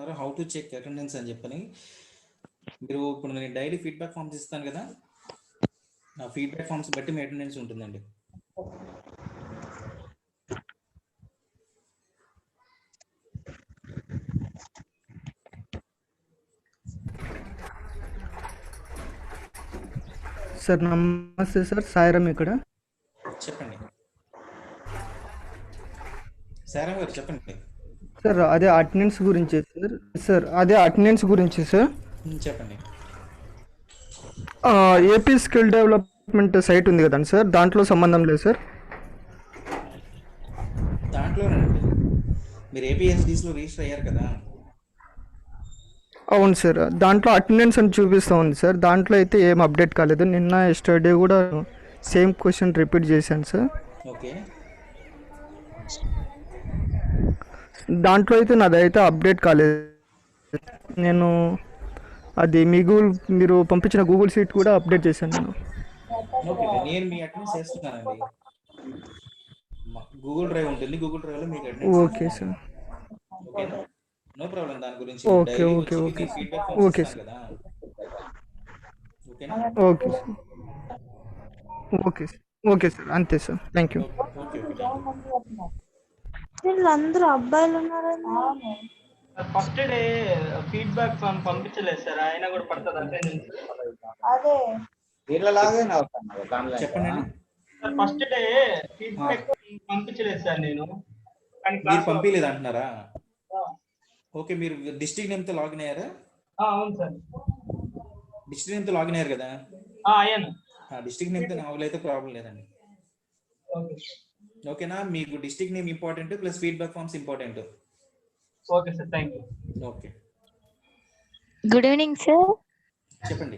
అడుగుతున్నారు how to check attendance అని చెప్పని. మీరు ఇప్పుడు నేను డైలీ ఫీడ్బ్యాక్ ఫామ్స్ ఇస్తాను కదా, ఆ ఫీడ్బ్యాక్ ఫామ్స్ బట్టి మీ అటెండెన్స్ ఉంటుందండి. సార్ నమస్తే సార్, సాయిరామ్ ఇక్కడ. చెప్పండి సారా గారు, చెప్పండి. సార్ అదే అటెండెన్స్ గురించి సార్. సార్ అదే అటెండెన్స్ గురించి సార్. చెప్పండి. ఏపీ స్కిల్ డెవలప్మెంట్ సైట్ ఉంది కదండి సార్, దాంట్లో సంబంధం లేదు సార్. దాంట్లోనండి మీరు ఏపీఎస్డిస్లో రిజిస్టర్ అయ్యారు కదా. అవును సార్, దాంట్లో అటెండెన్స్ అని చూపిస్తూ ఉంది సార్. దాంట్లో అయితే ఏం అప్డేట్ కాలేదు. నిన్న ఎస్టర్డే కూడా సేమ్ క్వశ్చన్ రిపీట్ చేశాను సార్. ఓకే, దాంట్లో అయితే నాదైతే అప్డేట్ కాలేదు. నేను అది మీరు పంపించిన గూగుల్ షీట్ కూడా అప్డేట్ చేశాను నేను. ఓకే, నేను మీ అటెండెన్స్ చేస్తున్నానండి. గూగుల్ డ్రైవ్ ఉంటుంది, గూగుల్ డ్రైవ్లో మీకు అటెండెన్స్ ఓకే సార్. ఓకేనా, నో ప్రాబ్లం. దాని గురించి ఓకే డైలీ ఓకే వచ్చి ఓకే మీకు ఫీడ్బ్యాక్ ఫామ్స్ ఓకే ఇస్తాను సార్. కదా. ఓకేనా, okay sir. Okay sir. Okay sir, అంతే sir. Thank you. Okay okay, thank you. వీళ్ళందరూ అబ్బాయిలు ఉన్నారని ఫస్ట్ డే ఫీడ్బ్యాక్ ఫామ్ పంపించలేదు సార్, ఆయన కూడా పడుతుంది అటెండెన్స్. అదే చెప్పండి. సార్ ఫస్ట్ డే ఫీడ్బ్యాక్ పంపించలేదు సార్ నేను, కానీ మీరు క్లాస్ పంపించలేదు అంటున్నారా? ఓకే, మీరు డిస్ట్రిక్ట్ నేమ్తో లాగిన్ అయ్యారా? అవును సార్, డిస్ట్రిక్ట్ నేమ్తో లాగిన్ అయ్యారు కదా. అయ్యాను. డిస్ట్రిక్ట్ నేమ్తో నావైతే ప్రాబ్లం లేదండి. ఓకే ఓకేనా, మీకు district name important plus feedback forms important. Okay sir, thank you. Okay, good evening sir. చెప్పండి.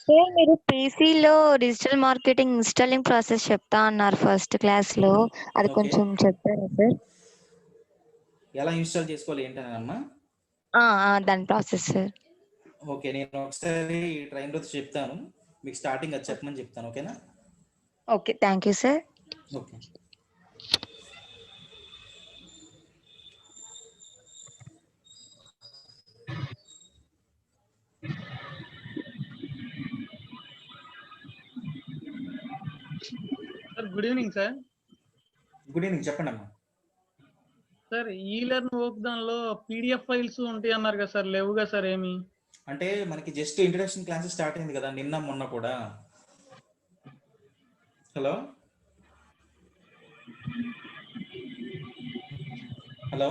సార్ మీరు పీసీలో డిజిటల్ మార్కెటింగ్ ఇన్స్టాలింగ్ ప్రాసెస్ చెప్తా అన్నారు ఫస్ట్ క్లాస్లో, అది Okay. కొంచెం చెప్తారా సార్? ఎలా ఇన్స్టాల్ చేసుకోవాలి ఏంటని అమ్మా? దాని ప్రాసెస్ సార్. ఓకే, నేను ఒకసారి ట్రైన్లో చెప్తాను, మీకు స్టార్టింగ్ అది చెప్పమని చెప్తాను. ఓకేనా? Okay, thank you sir. Okay, sir good evening sir. Good evening, చెప్పండి అమ్మా. సార్ ఈ లెర్న్ వర్క్ దానిలో పీడిఎఫ్ ఫైల్స్ ఉంటాయి అన్నారు కదా సార్, లేవుగా సార్ ఏమి? అంటే మనకి జస్ట్ ఇంట్రడక్షన్ క్లాసెస్ స్టార్ట్ అయింది కదా నిన్న మొన్న కూడా. Hello hello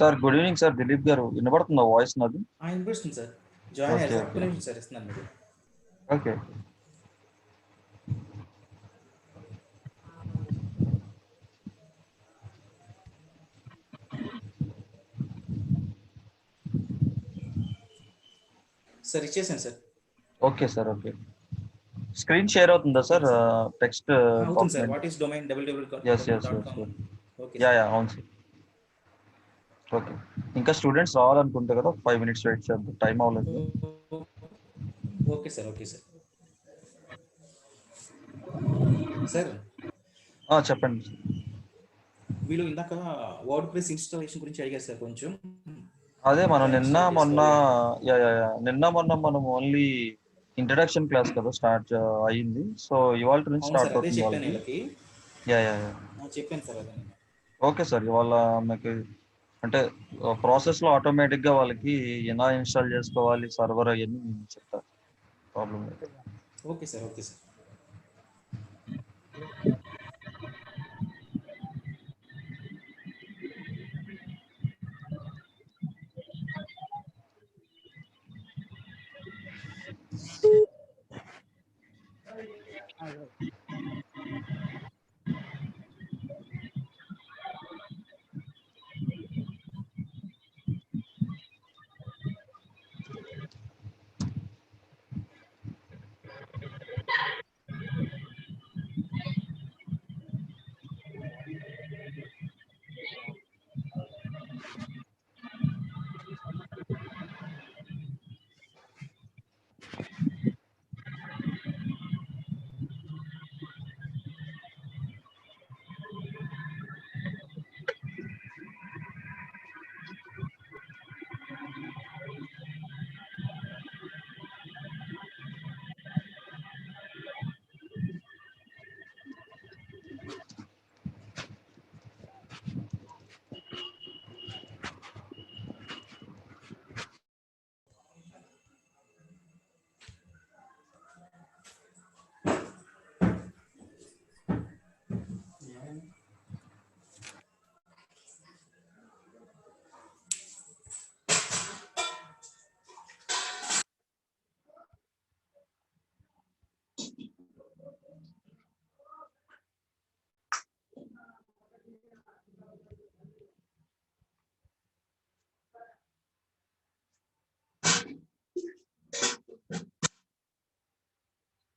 sir good evening sir, Dilip గారు. వినబడుతుందా వాయిస్ నాది? వినిపిస్తుంది సార్. జాయిన్ Okay, అయ్యారు సార్. okay. ఒక్క నిమిషం సార్, ఇస్తున్నాను మీకు. ఓకే. సార్ ఇచ్చేసాను sir. Okay sir, okay. Screen share అవుతుందా సార్ టెక్స్ట్ అవుతుంది sir. What is domain Yes, yes, www.com. yes, yes. Okay yeah sir. Yeah అవును సార్. ఓకే, ఇంకా స్టూడెంట్స్ రావాలనుకుంటే కదా 5 minutes వెయిట్ చేద్దాం, టైం అవ్వలేదు. Okay sir. Okay sir. Sir చెప్పండి. వీళ్ళు ఇందాక వర్డ్ ప్రెస్ ఇన్స్టాలేషన్ గురించి అడిగారు సార్ కొంచెం. అదే మనం ఎలా నిన్న ఇన్స్టాల్ మొన్న చేసుకోవాలి? నిన్న మొన్న మనం ఓన్లీ ఇంట్రడక్షన్ క్లాస్ కదా స్టార్ట్ అయ్యింది. సో ఇవాళ నుంచి అవును స్టార్ట్ సార్, అదే అవుతుంది చెప్పాను వాళ్ళకి. వీళ్ళకి. యా యా చెప్పాను సార్ అదే. ఓకే సార్, ఇవాళ మీకు అంటే ప్రాసెస్లో ఆటోమేటిక్గా వాళ్ళకి ఎలా ఇన్స్టాల్ చేసుకోవాలి సర్వర్ అవన్నీ నేను చెప్తాను, ప్రాబ్లం లేదు. Okay sir. Okay sir.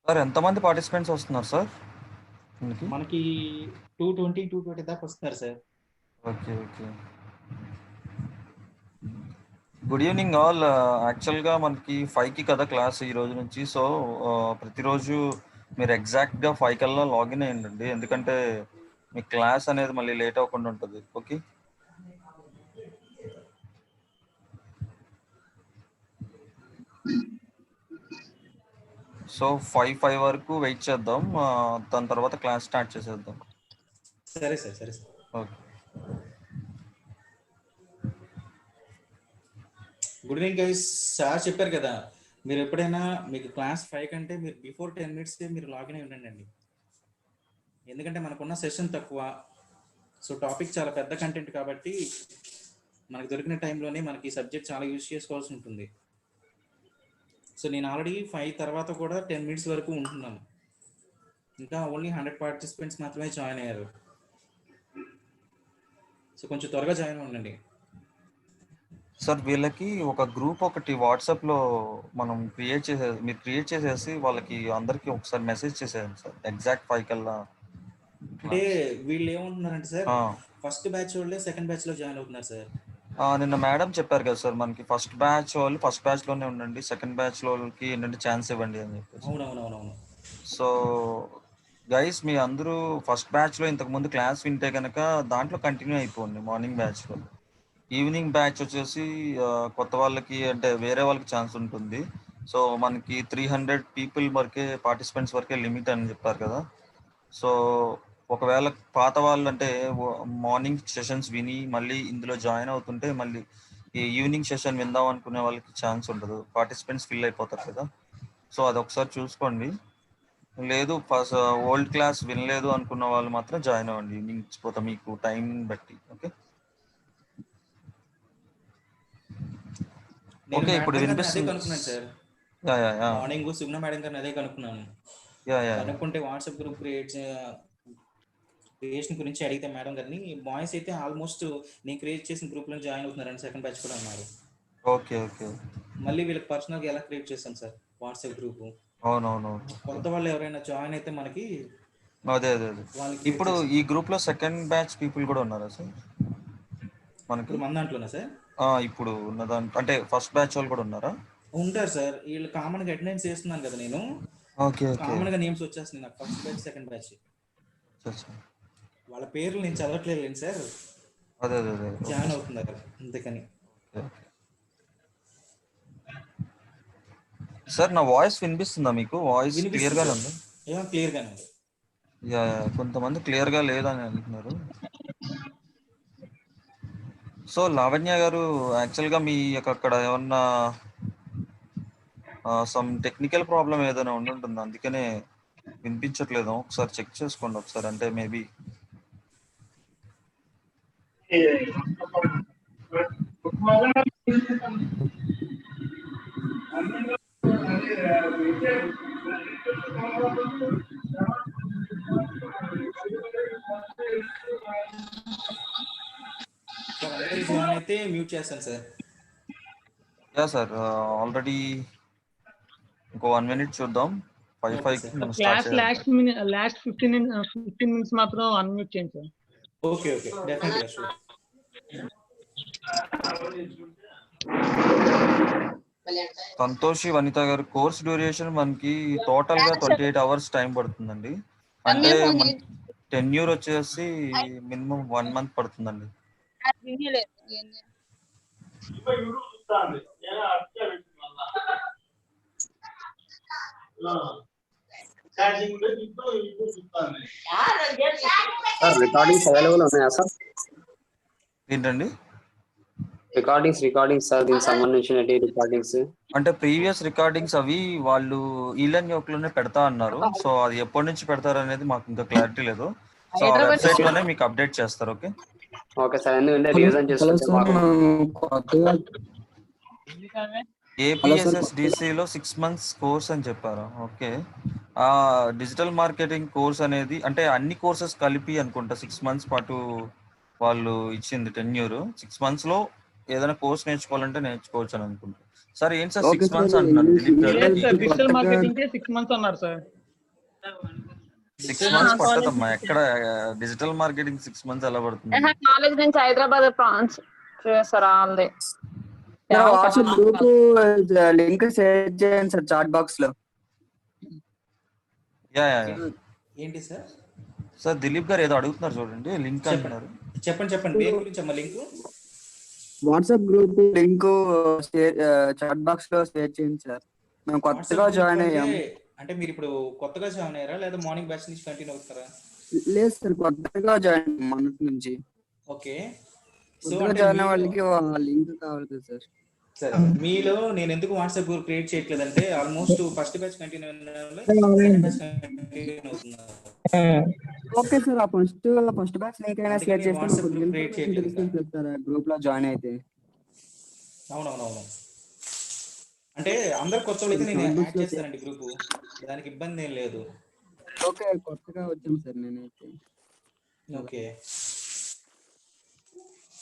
Sir ఎంతమంది పార్టిసిపెంట్స్ వస్తున్నారు సార్ దీనికి? మనకి 220 దాకా వస్తున్నారు sir. Okay okay, good evening all. యాక్చువల్గా మనకి 5కి కదా క్లాస్ ఈ రోజు నుంచి. సో ప్రతిరోజు మీరు ఎగ్జాక్ట్గా 5 కల్లా లాగిన్ అయ్యండి, ఎందుకంటే మీ క్లాస్ అనేది మళ్ళీ లేట్ అవ్వకుండా ఉంటుంది. ఓకే, సో 5 వరకు వెయిట్ చేద్దాం, దాని తర్వాత క్లాస్ స్టార్ట్ చేసేద్దాం. సరే సార్. సరే sir. Okay, good evening guys. Sir చెప్పారు కదా, మీరు ఎప్పుడైనా మీకు క్లాస్ 5 కంటే మీరు బిఫోర్ 10 minutes మీరు లాగిన్ అయి ఉండండి. ఎందుకంటే మనకున్న సెషన్ తక్కువ. సో టాపిక్ చాలా పెద్ద కంటెంట్ కాబట్టి మనకు దొరికిన టైంలోనే మనకి ఈ సబ్జెక్ట్ చాలా యూజ్ చేసుకోవాల్సి ఉంటుంది. సో నేను ఆల్రెడీ 5 తర్వాత కూడా 10 minutes వరకు ఉంటున్నాను. ఇంకా ఓన్లీ 100 participants మాత్రమే జాయిన్ అయ్యారు. సో కొంచెం త్వరగా జాయిన్ అవ్వండి. సార్ వీళ్ళకి ఒక గ్రూప్ ఒకటి వాట్సాప్లో మనం మీరు క్రియేట్ చేసేసి వాళ్ళకి అందరికి ఒకసారి మెసేజ్ చేసేయండి సార్, ఎగ్జాక్ట్ 5 కల్లా. అంటే వీళ్ళు ఏమంటున్నారంటే సార్, ఫస్ట్ బ్యాచ్ వాళ్ళే సెకండ్ బ్యాచ్ లో జాయిన్ అవుతున్నారు సార్. నిన్న మేడం చెప్పారు కదా సార్, మనకి ఫస్ట్ బ్యాచ్ వాళ్ళు ఫస్ట్ బ్యాచ్ లోనే ఉండండి, సెకండ్ బ్యాచ్ వాళ్ళకి ఏంటంటే ఛాన్స్ ఇవ్వండి అని చెప్పేసి. అవునవునవునవును. సో గైస్ మీ అందరూ ఫస్ట్ బ్యాచ్ లో ఇంతకు ముందు క్లాస్ వింటే కనుక దాంట్లో కంటిన్యూ అయిపోండి మార్నింగ్ బ్యాచ్ లో. ఈవినింగ్ బ్యాచ్ వచ్చేసి కొత్త వాళ్ళకి అంటే వేరే వాళ్ళకి ఛాన్స్ ఉంటుంది. సో మనకి 300 people వరకే పార్టిసిపెంట్స్ వరకే లిమిట్ అని చెప్పారు కదా. సో ఒకవేళ పాత వాళ్ళు అంటే మార్నింగ్ సెషన్స్ విని మళ్ళీ ఇందులో జాయిన్ అవుతుంటే మళ్ళీ ఈ ఈవినింగ్ సెషన్ విందాం అనుకునే వాళ్ళకి ఛాన్స్ ఉండదు, పార్టిసిపెంట్స్ ఫిల్ అయిపోతారు కదా. సో అది ఒకసారి చూసుకోండి. లేదు ఫస్ట్ ఓల్డ్ క్లాస్ వినలేదు అనుకున్న వాళ్ళు మాత్రం జాయిన్ అవ్వండి ఈవినింగ్ పోతా మీకు టైం బట్టి. ఓకే ఓకే, ఇప్పుడు వినిపిస్తుంది సార్. మార్నింగ్ సుగ్న మేడం గారిని అదే కనుక్కున్నాను. కనుక్కుంటే వాట్సాప్ గ్రూప్ క్రియేషన్ గురించి అడిగితే మేడం గారిని, బాయ్స్ అయితే ఆల్మోస్ట్ నేను క్రియేట్ చేసిన గ్రూప్ లో జాయిన్ అవుతున్నారని సెకండ్ బ్యాచ్ కూడా అన్నారు. ఓకే ఓకే, మళ్ళీ వీళ్ళకి పర్సనల్ గా ఎలా క్రియేట్ చేస్తాను సార్ వాట్సాప్ గ్రూప్? అవునవును. కొత్త వాళ్ళు ఎవరైనా జాయిన్ అయితే మనకి అదే అదే అదే. వాళ్ళకి ఇప్పుడు ఈ గ్రూప్ లో సెకండ్ బ్యాచ్ పీపుల్ కూడా ఉన్నారా సార్ మనకి? ఇప్పుడు మన దాంట్లోనా సార్? ఇప్పుడు ఉన్న దాంట్లో అంటే ఫస్ట్ బ్యాచ్ వాళ్ళు కూడా ఉన్నారా? ఉంటారు సార్. వీళ్ళు కామన్ గా అటెండెన్స్ చేస్తున్నాను కదా నేను, ఓకే ఓకే. కామన్ గా నేమ్స్ వచ్చేస్తున్నాయి నాకు, ఫస్ట్ బ్యాచ్ సెకండ్ బ్యాచ్. వాళ్ళ పేర్లు నేను చదవట్లేదు సార్, అదే అదే అదే. జాయిన్ అవుతున్నారు అందుకని. సార్ నా వాయిస్ వినిపిస్తుందా మీకు? వాయిస్ క్లియర్ గానే ఉంది? క్లియర్ గానే ఉంది. కొంతమంది క్లియర్ గా లేదని అంటున్నారు. సో లావణ్య గారు, యాక్చువల్గా మీ అక్కడ ఏమన్నా సమ్ టెక్నికల్ ప్రాబ్లం ఏదైనా ఉండుంటుంది, అందుకనే వినిపించట్లేదు. ఒకసారి చెక్ చేసుకోండి ఒకసారి, అంటే మేబీ. సార్ అందరూ జాయిన్ అయితే మ్యూట్ చేస్తాను సార్. సార్ ఆల్రెడీ ఇంకో 1 minute చూద్దాం. 5:05 మనం స్టార్ట్ చేయాలి. లాస్ట్ 15 minutes మాత్రం అన్మ్యూట్ చేయండి సార్. ఓకే ఓకే, డెఫినెట్‌గా షూర్. సంతోషి వనిత గారు, కోర్స్ డ్యూరేషన్ మనకి టోటల్ గా 28 hours టైం పడుతుందండి. అంటే టెన్యూర్ వచ్చేసి మినిమం 1 month పడుతుందండి. సార్ రికార్డింగ్స్ అవైలబుల్ ఉన్నాయా సార్? ఏంటండి రికార్డింగ్స్ సార్, దీనికి సంబంధించిన రికార్డింగ్స్ అంటే ప్రీవియస్ రికార్డింగ్స్ అవి వాళ్ళు ఈలన్ లోనే పెడతా అన్నారు. సో అది ఎప్పటి నుంచి పెడతారు అనేది మాకు ఇంకా క్లారిటీ లేదు. సో ఆ వెబ్సైట్ లోనే మీకు అప్డేట్ చేస్తారు. ఓకే ఓకే సార్, ఎందుకంటే రివిజన్ చేసుకుంటే APSSDC లో 6 months కోర్స్ అని చెప్పారు. ఓకే, ఆ డిజిటల్ మార్కెటింగ్ కోర్స్ అనేది అంటే అన్ని కోర్సెస్ కలిపి అనుకుంటా 6 months పాటు వాళ్ళు ఇచ్చింది టెన్యూర్. 6 months లో ఏదైనా కోర్స్ నేర్చుకోవాలంటే నేర్చుకోవచ్చు అని అనుకుంటా. సార్ ఏంటి సార్ 6 months అంటున్నారు? డిజిటల్ మార్కెటింగ్ 6 months అన్నారు సార్. 6 months పట్టదమ్మా, ఎక్కడ డిజిటల్ మార్కెటింగ్ 6 months ఎలా పడుతుంది? కాలేజ్ నుంచి హైదరాబాద్ బ్రాంచ్ చేస్తారు ఆల్దే. వాట్సాప్ గ్రూప్ లింక్ షేర్ చేయండి సార్ చాట్ బాక్స్ లో. ఏంటి సార్? సార్ దిలీప్ గారు ఏదో అడుగుతున్నారు చూడండి, లింక్ అంటున్నారు. చెప్పండి దేని గురించి అమ్మా link? WhatsApp group link chat box లో షేర్ చేయండి సార్. మేము కొత్తగా జాయిన్ అయ్యాం. అంటే మీరు ఇప్పుడు కొత్తగా జాయిన్ అయ్యారా లేదా మార్నింగ్ బ్యాచ్ నుంచి కంటిన్యూ అవుతారా? లేదు సార్, కొత్తగా జాయిన్ మొన్నటి నుంచి. ఓకే, సో జాయిన్ అయ్యే వాళ్ళకి లింక్ కావాలి కదా సార్. సరే, మీలో నేను ఎందుకు వాట్సాప్ గ్రూప్ క్రియేట్ చేయట్లేదంటే ఆల్మోస్ట్ ఫస్ట్ బ్యాచ్ కంటిన్యూ అవుతున్నారు. ఓకే సార్, ఆ ఫస్ట్ బ్యాచ్ లింక్ అయినా షేర్ చేస్తే గ్రూప్ లో జాయిన్ అయితే. అవునవునవును, అంటే అందరు కొత్త వాళ్ళైతే నేను యాడ్ చేస్తానండి గ్రూప్, దానికి ఇబ్బంది ఏం లేదు. ఓకే, కొత్తగా వచ్చాను సార్ నేనైతే. Okay,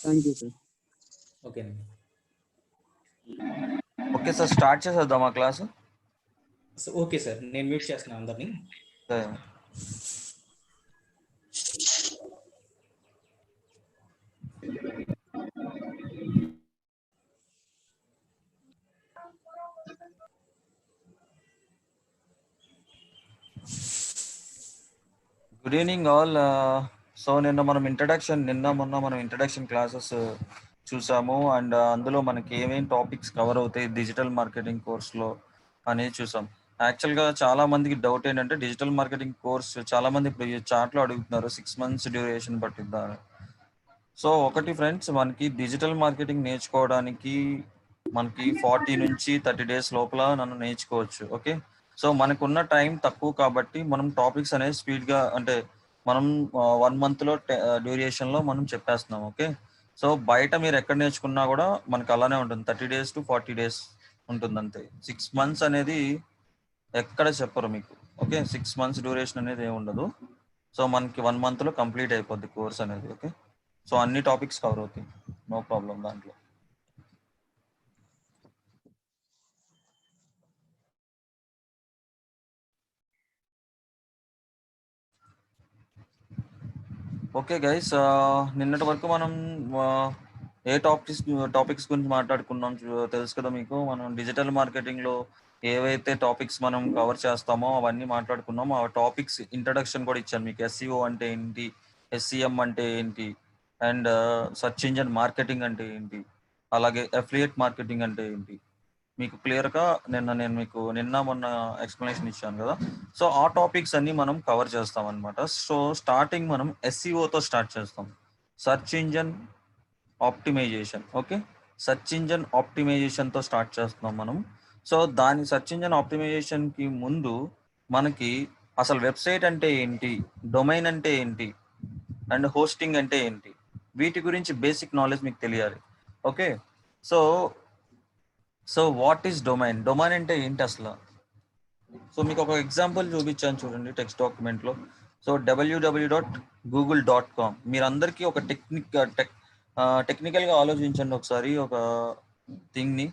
thank you sir. ఓకేనండి. ఓకే సార్, స్టార్ట్ చేసేద్దాం ఆ క్లాస్. ఓకే సార్, నేను మ్యూట్ చేస్తున్నాను అందరినీ. Good evening all. సో నిన్న మొన్న మనం ఇంట్రడక్షన్ క్లాసెస్ చూసాము. అండ్ అందులో మనకి ఏమేమి టాపిక్స్ కవర్ అవుతాయి డిజిటల్ మార్కెటింగ్ కోర్స్లో అనేది చూసాం. యాక్చువల్గా చాలా మందికి డౌట్ ఏంటంటే డిజిటల్ మార్కెటింగ్ కోర్స్ చాలా మంది ఇప్పుడు ఈ చాట్లో అడుగుతున్నారు 6 months డ్యూరేషన్ పట్టిద్దా. సో ఒకటి ఫ్రెండ్స్, మనకి డిజిటల్ మార్కెటింగ్ నేర్చుకోవడానికి మనకి 40 నుంచి 30 days లోపల నన్ను నేర్చుకోవచ్చు. ఓకే, సో మనకున్న టైం తక్కువ కాబట్టి మనం టాపిక్స్ అనేది స్పీడ్గా అంటే మనం 1 monthలో డ్యూరేషన్లో మనం చెప్పేస్తున్నాం. ఓకే, సో బయట మీరు ఎక్కడ నేర్చుకున్నా కూడా మనకు అలానే ఉంటుంది, 30 days to 40 days ఉంటుంది అంతే. 6 months అనేది ఎక్కడ చెప్పరు మీకు. ఓకే, 6 months డ్యూరేషన్ అనేది ఏమి ఉండదు. సో మనకి 1 monthలో కంప్లీట్ అయిపోద్ది కోర్స్ అనేది. ఓకే, సో అన్ని టాపిక్స్ కవర్ అవుతాయి, నో ప్రాబ్లం దాంట్లో. ఓకే గైస్, నిన్నటి వరకు మనం ఏ టాపిక్స్ గురించి మాట్లాడుకున్నాం తెలుసు కదా మీకు. మనం డిజిటల్ మార్కెటింగ్లో ఏవైతే టాపిక్స్ మనం కవర్ చేస్తామో అవన్నీ మాట్లాడుకున్నామో. ఆ టాపిక్స్ ఇంట్రడక్షన్ కూడా ఇచ్చాను మీకు. SEO అంటే ఏంటి, SEM అంటే ఏంటి, అండ్ సర్చ్ ఇంజన్ మార్కెటింగ్ అంటే ఏంటి, అలాగే అఫిలియేట్ మార్కెటింగ్ అంటే ఏంటి, మీకు క్లియర్గా నేను మీకు మొన్న ఎక్స్ప్లెనేషన్ ఇచ్చాను కదా. సో ఆ టాపిక్స్ అన్ని మనం కవర్ చేస్తాం అనమాట. సో స్టార్టింగ్ మనం SEOతో స్టార్ట్ చేస్తాం, search engine optimization. Okay, search engine ఆప్టిమైజేషన్తో స్టార్ట్ చేస్తున్నాం మనం. సో దాని సర్చ్ ఇంజన్ ఆప్టిమైజేషన్కి ముందు మనకి అసలు వెబ్సైట్ అంటే ఏంటి, డొమైన్ అంటే ఏంటి, అండ్ హోస్టింగ్ అంటే ఏంటి, వీటి గురించి బేసిక్ నాలెడ్జ్ మీకు తెలియాలి. Okay, so what is domain, domain అంటే ఏంటి అసలు. సో మీకు ఒక ఎగ్జాంపుల్ చూపించాను చూడండి టెక్స్ట్ డాక్యుమెంట్లో. సో www.google.com, మీరందరికీ ఒక టెక్నికల్గా ఆలోచించండి ఒకసారి ఒక థింగ్ని.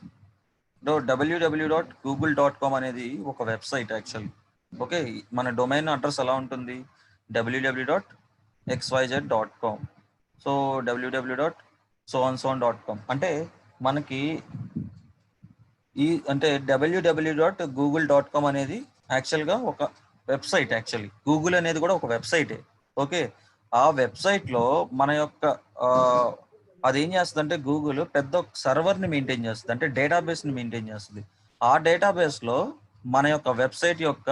www.google.com అనేది ఒక వెబ్సైట్ యాక్చువల్లీ. ఓకే, మన డొమైన్ అడ్రస్ ఎలా ఉంటుంది, www.xyz.com. సో www.soonsoon.com అంటే మనకి అంటే www.google.com అనేది యాక్చువల్గా ఒక వెబ్సైట్. యాక్చువల్లీ గూగుల్ అనేది కూడా ఒక వెబ్సైటే. ఓకే, ఆ వెబ్సైట్లో మన యొక్క అదేం చేస్తుంది అంటే గూగుల్ పెద్ద సర్వర్ని మెయింటైన్ చేస్తుంది, అంటే డేటాబేస్ని మెయింటైన్ చేస్తుంది. ఆ డేటాబేస్లో మన యొక్క వెబ్సైట్ యొక్క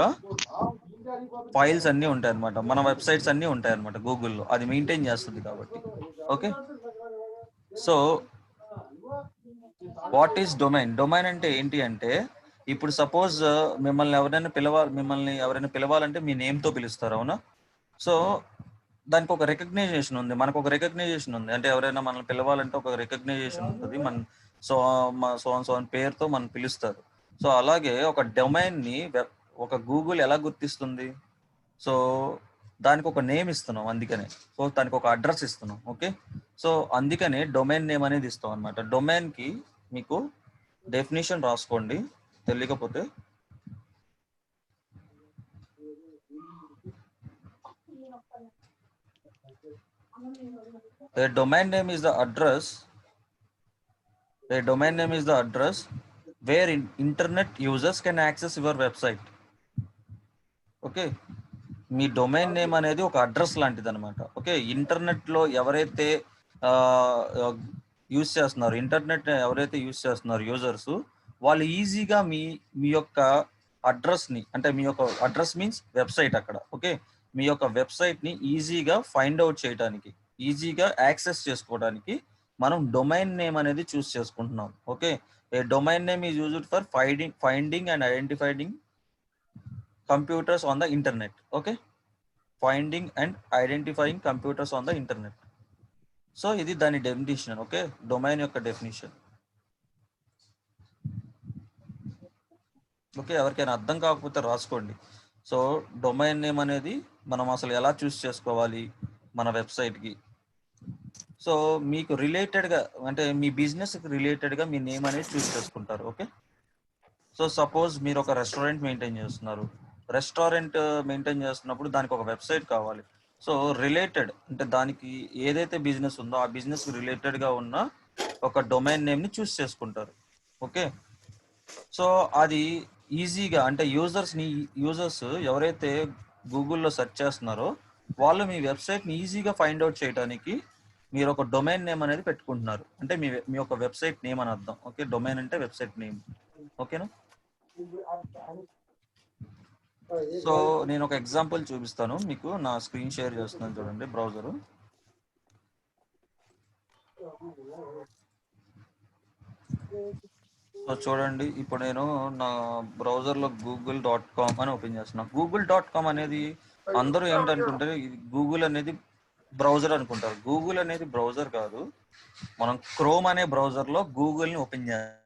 ఫైల్స్ అన్నీ ఉంటాయి అనమాట, మన వెబ్సైట్స్ అన్నీ ఉంటాయి అనమాట గూగుల్లో. అది మెయింటైన్ చేస్తుంది కాబట్టి. Okay, so what is domain, domain అంటే ఏంటి అంటే ఇప్పుడు సపోజ్ మిమ్మల్ని ఎవరైనా పిలవాలంటే మీ నేమ్తో పిలుస్తారు, అవునా. సో దానికి ఒక రికగ్నైజేషన్ ఉంది, మనకు ఒక రికగ్నైజేషన్ ఉంది. అంటే ఎవరైనా మనల్ని పిలవాలంటే ఒక రికగ్నైజేషన్ ఉంటుంది, మన సో పేరుతో మనం పిలుస్తారు. సో అలాగే ఒక డొమైన్ని ఒక గూగుల్ ఎలా గుర్తిస్తుంది, సో దానికి ఒక నేమ్ ఇస్తున్నాం అందుకనే. సో దానికి ఒక అడ్రస్ ఇస్తున్నాం. ఓకే, సో అందుకనే డొమైన్ నేమ్ అనేది ఇస్తాం అనమాట. డొమైన్కి మీకు డెఫినేషన్ రాసుకోండి తెలియకపోతే. A domain name is the address. A domain name is the address where internet users can access your website. Okay, me domain name అనేది ఒక అడ్రస్ లాంటిది అనమాట. ఓకే, ఇంటర్నెట్లో ఎవరైతే యూజ్ చేస్తున్నారు, ఎవరైతే యూజ్ చేస్తున్నారు యూజర్స్, వాళ్ళు ఈజీగా మీ యొక్క అడ్రస్ని, అంటే మీ యొక్క అడ్రస్ మీన్స్ వెబ్సైట్ అక్కడ. ఓకే, మీ యొక్క వెబ్సైట్ని ఈజీగా ఫైండ్ అవుట్ చేయడానికి, ఈజీగా యాక్సెస్ చేసుకోవడానికి మనం డొమైన్ నేమ్ అనేది చూస్ చేసుకుంటున్నాం. Okay, A domain name is used for finding and identifying computers on the internet. Okay, finding and identifying computers on the internet. So ఇది దాని డెఫినిషన్. ఓకే, డొమైన్ యొక్క definition. Okay, ఎవరికైనా అర్థం కాకపోతే రాసుకోండి. సో డొమైన్ నేమ్ అనేది మనం అసలు ఎలా చూస్ చేసుకోవాలి మన వెబ్సైట్కి. సో మీకు రిలేటెడ్గా, అంటే మీ బిజినెస్కి రిలేటెడ్గా మీ నేమ్ అనేది చూస్ చేసుకుంటారు. ఓకే, సో సపోజ్ మీరు ఒక రెస్టారెంట్ మెయింటైన్ చేస్తున్నారు, రెస్టారెంట్ మెయింటైన్ చేస్తున్నప్పుడు దానికి ఒక వెబ్సైట్ కావాలి. సో రిలేటెడ్, అంటే దానికి ఏదైతే బిజినెస్ ఉందో ఆ బిజినెస్కి రిలేటెడ్గా ఉన్న ఒక డొమైన్ నేమ్ని చూస్ చేసుకుంటారు. ఓకే, సో అది ఈజీగా, అంటే యూజర్స్ ఎవరైతే గూగుల్లో సెర్చ్ చేస్తున్నారో వాళ్ళు మీ వెబ్సైట్ని ఈజీగా ఫైండ్ అవుట్ చేయడానికి మీరు ఒక డొమైన్ నేమ్ అనేది పెట్టుకుంటున్నారు. అంటే మీ యొక్క వెబ్సైట్ నేమ్ అని అర్థం. ఓకే, డొమైన్ అంటే వెబ్సైట్ నేమ్. ఓకేనా. సో నేను ఒక ఎగ్జాంపుల్ చూపిస్తాను మీకు, నా స్క్రీన్ షేర్ చేస్తున్నాను చూడండి బ్రౌజరు. సో చూడండి, ఇప్పుడు నేను నా బ్రౌజర్లో google.com అని ఓపెన్ చేస్తున్నాను. google.com అనేది అందరూ ఏంటనుకుంటారు, గూగుల్ అనేది బ్రౌజర్ అనుకుంటారు. గూగుల్ అనేది బ్రౌజర్ కాదు, మనం క్రోమ్ అనే బ్రౌజర్లో గూగుల్ని ఓపెన్ చేయాలి.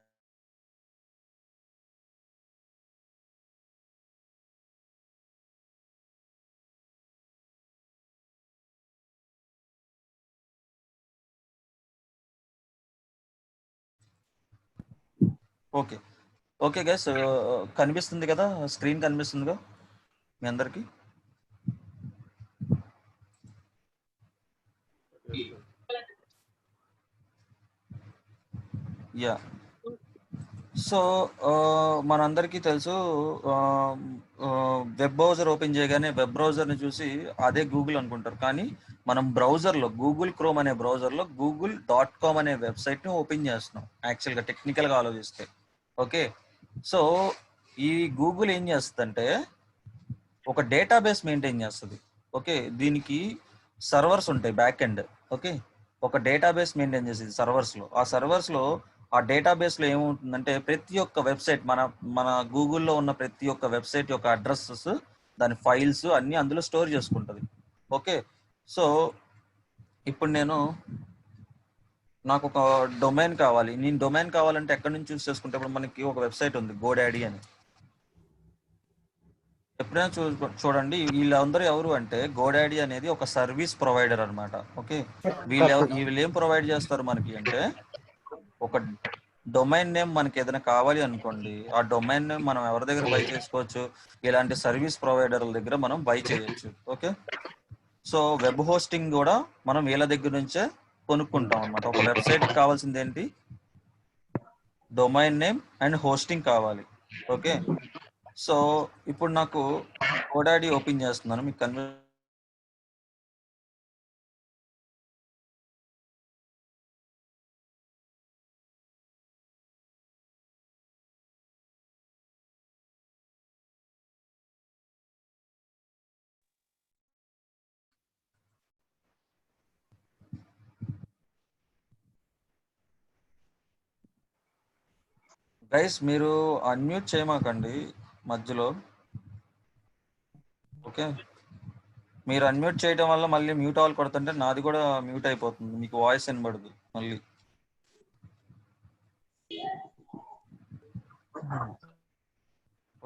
ఓకే ఓకే గైస్, కనిపిస్తుంది కదా, స్క్రీన్ కనిపిస్తుందిగా మీ అందరికి. యా సో మనందరికీ తెలుసు, వెబ్ బ్రౌజర్ ఓపెన్ చేయగానే వెబ్ బ్రౌజర్ని చూసి అదే గూగుల్ అనుకుంటారు. కానీ మనం బ్రౌజర్లో గూగుల్ క్రోమ్ అనే బ్రౌజర్లో google.com అనే వెబ్సైట్ని ఓపెన్ చేస్తున్నాం యాక్చువల్గా టెక్నికల్గా ఆలోచిస్తే. ఓకే, సో ఈ గూగుల్ ఏం చేస్తుందంటే ఒక డేటాబేస్ మెయింటైన్ చేస్తుంది. ఓకే, దీనికి సర్వర్స్ ఉంటాయి బ్యాక్ ఎండ్. ఓకే, ఒక డేటాబేస్ మెయింటైన్ చేసేది సర్వర్స్లో. ఆ సర్వర్స్లో ఆ డేటాబేస్లో ఏముంటుందంటే ప్రతి ఒక్క వెబ్సైట్ మన గూగుల్లో ఉన్న ప్రతి ఒక్క వెబ్సైట్ యొక్క అడ్రస్సెస్, దాని ఫైల్స్ అన్నీ అందులో స్టోర్ చేసుకుంటుంది. ఓకే, సో ఇప్పుడు నాకు ఒక డొమైన్ కావాలి. నేను డొమైన్ కావాలంటే ఎక్కడి నుంచి చూస్ చేసుకుంటే, ఇప్పుడు మనకి ఒక వెబ్సైట్ ఉంది GoDaddy అని. ఎప్పుడైనా చూడండి, వీళ్ళందరూ ఎవరు అంటే GoDaddy అనేది ఒక సర్వీస్ ప్రొవైడర్ అనమాట. ఓకే, వీళ్ళు ఏం ప్రొవైడ్ చేస్తారు మనకి అంటే, ఒక డొమైన్ నేమ్ మనకి ఏదైనా కావాలి అనుకోండి, ఆ డొమైన్ నేమ్ మనం ఎవరి దగ్గర బై చేసుకోవచ్చు, ఇలాంటి సర్వీస్ ప్రొవైడర్ల దగ్గర మనం బై చేయొచ్చు. ఓకే, సో వెబ్ హోస్టింగ్ కూడా మనం వీళ్ళ దగ్గర నుంచే కొనుక్కుంటాం అనమాట. ఒక వెబ్సైట్ కావాల్సింది ఏంటి, డొమైన్ నేమ్ అండ్ హోస్టింగ్ కావాలి. ఓకే, సో ఇప్పుడు నాకు GoDaddy ఓపెన్ చేస్తున్నాను, మీకు గైస్ మీరు అన్మ్యూట్ చేయమాకండి మధ్యలో. ఓకే, మీరు అన్మ్యూట్ చేయడం వల్ల మళ్ళీ మ్యూట్ ఆల్ కొడుతుంటే నాది కూడా మ్యూట్ అయిపోతుంది, మీకు వాయిస్ వినబడదు మళ్ళీ.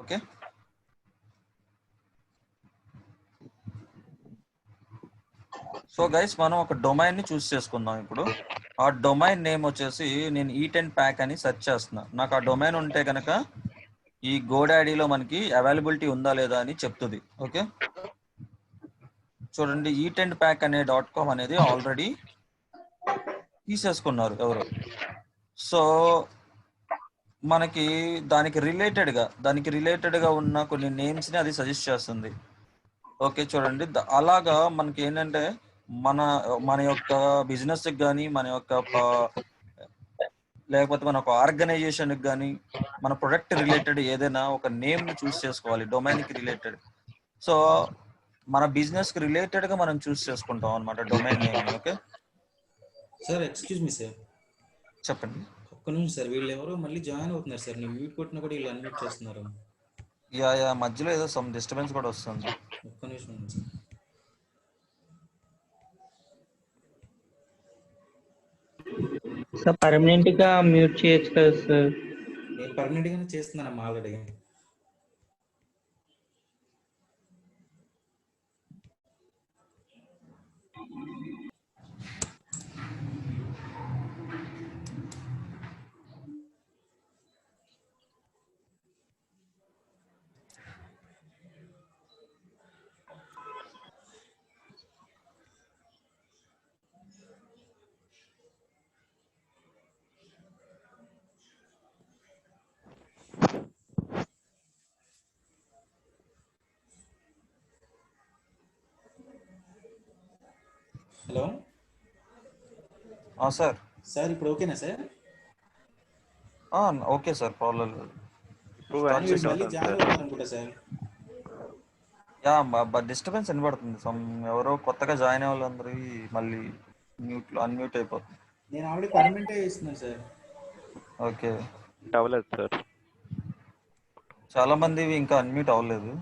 ఓకే, సో గైస్ మనం ఒక డొమైన్ ని చూస్ చేసుకుందాం. ఇప్పుడు ఆ డొమైన్ నేమ్ వచ్చేసి నేను E10 ప్యాక్ అని సెర్చ్ చేస్తున్నా. నాకు ఆ డొమైన్ ఉంటే కనుక ఈ GoDaddyలో మనకి అవైలబిలిటీ ఉందా లేదా అని చెప్తుంది. ఓకే, చూడండి, E10 ప్యాక్ అనే .com అనేది ఆల్రెడీ తీసేసుకున్నారు ఎవరు. సో మనకి దానికి రిలేటెడ్గా ఉన్న కొన్ని నేమ్స్ని అది సజెస్ట్ చేస్తుంది. ఓకే, చూడండి, అలాగా మనకి ఏంటంటే మన యొక్క బిజినెస్కి కానీ, మన యొక్క లేకపోతే మన ఒక ఆర్గనైజేషన్కి కానీ, మన ప్రొడక్ట్ రిలేటెడ్ ఏదైనా ఒక నేమ్ని చూస్ చేసుకోవాలి డొమైన్కి రిలేటెడ్. సో మన బిజినెస్కి రిలేటెడ్గా మనం చూస్ చేసుకుంటాం అనమాట డొమైన్ నేమ్ని. Okay sir, excuse me sir, చెప్పండి. ఒక్క నిమిషం సార్, వీళ్ళు ఎవరో మళ్ళీ జాయిన్ అవుతున్నారు సార్. నేను మ్యూట్ కొట్టినా కూడా వీళ్ళు అన్మ్యూట్ చేస్తున్నారు. యా మధ్యలో ఏదో సమ్ డిస్టర్బెన్స్ కూడా వస్తుంది. ఒక్క నిమిషం ఉంది సార్. సార్ పర్మనెంట్ గా మ్యూట్ చేయొచ్చు కదా సార్? నేను పర్మనెంట్ గానే చేస్తున్నానమ్మా ఆల్రెడీ. Hello sir. సార్ ఇప్పుడు ఓకేనా సార్? ఓకే సార్, ప్రాబ్లం లేదు. మళ్ళీ జాయిన్ అవుతున్నారు అనుకుంటా సార్. యా డిస్టర్బెన్స్ వినబడుతుంది. సమ్ ఎవరో కొత్తగా జాయిన్ అయ్యే వాళ్ళందరూ మళ్ళీ అన్మ్యూట్ అయిపోతుంది. నేను ఆల్రెడీ పర్మనెంటే ఇస్తున్నాను సార్. ఓకే, అవ్వలేదు సార్, చాలా మంది ఇంకా అన్మ్యూట్ అవ్వలేదు.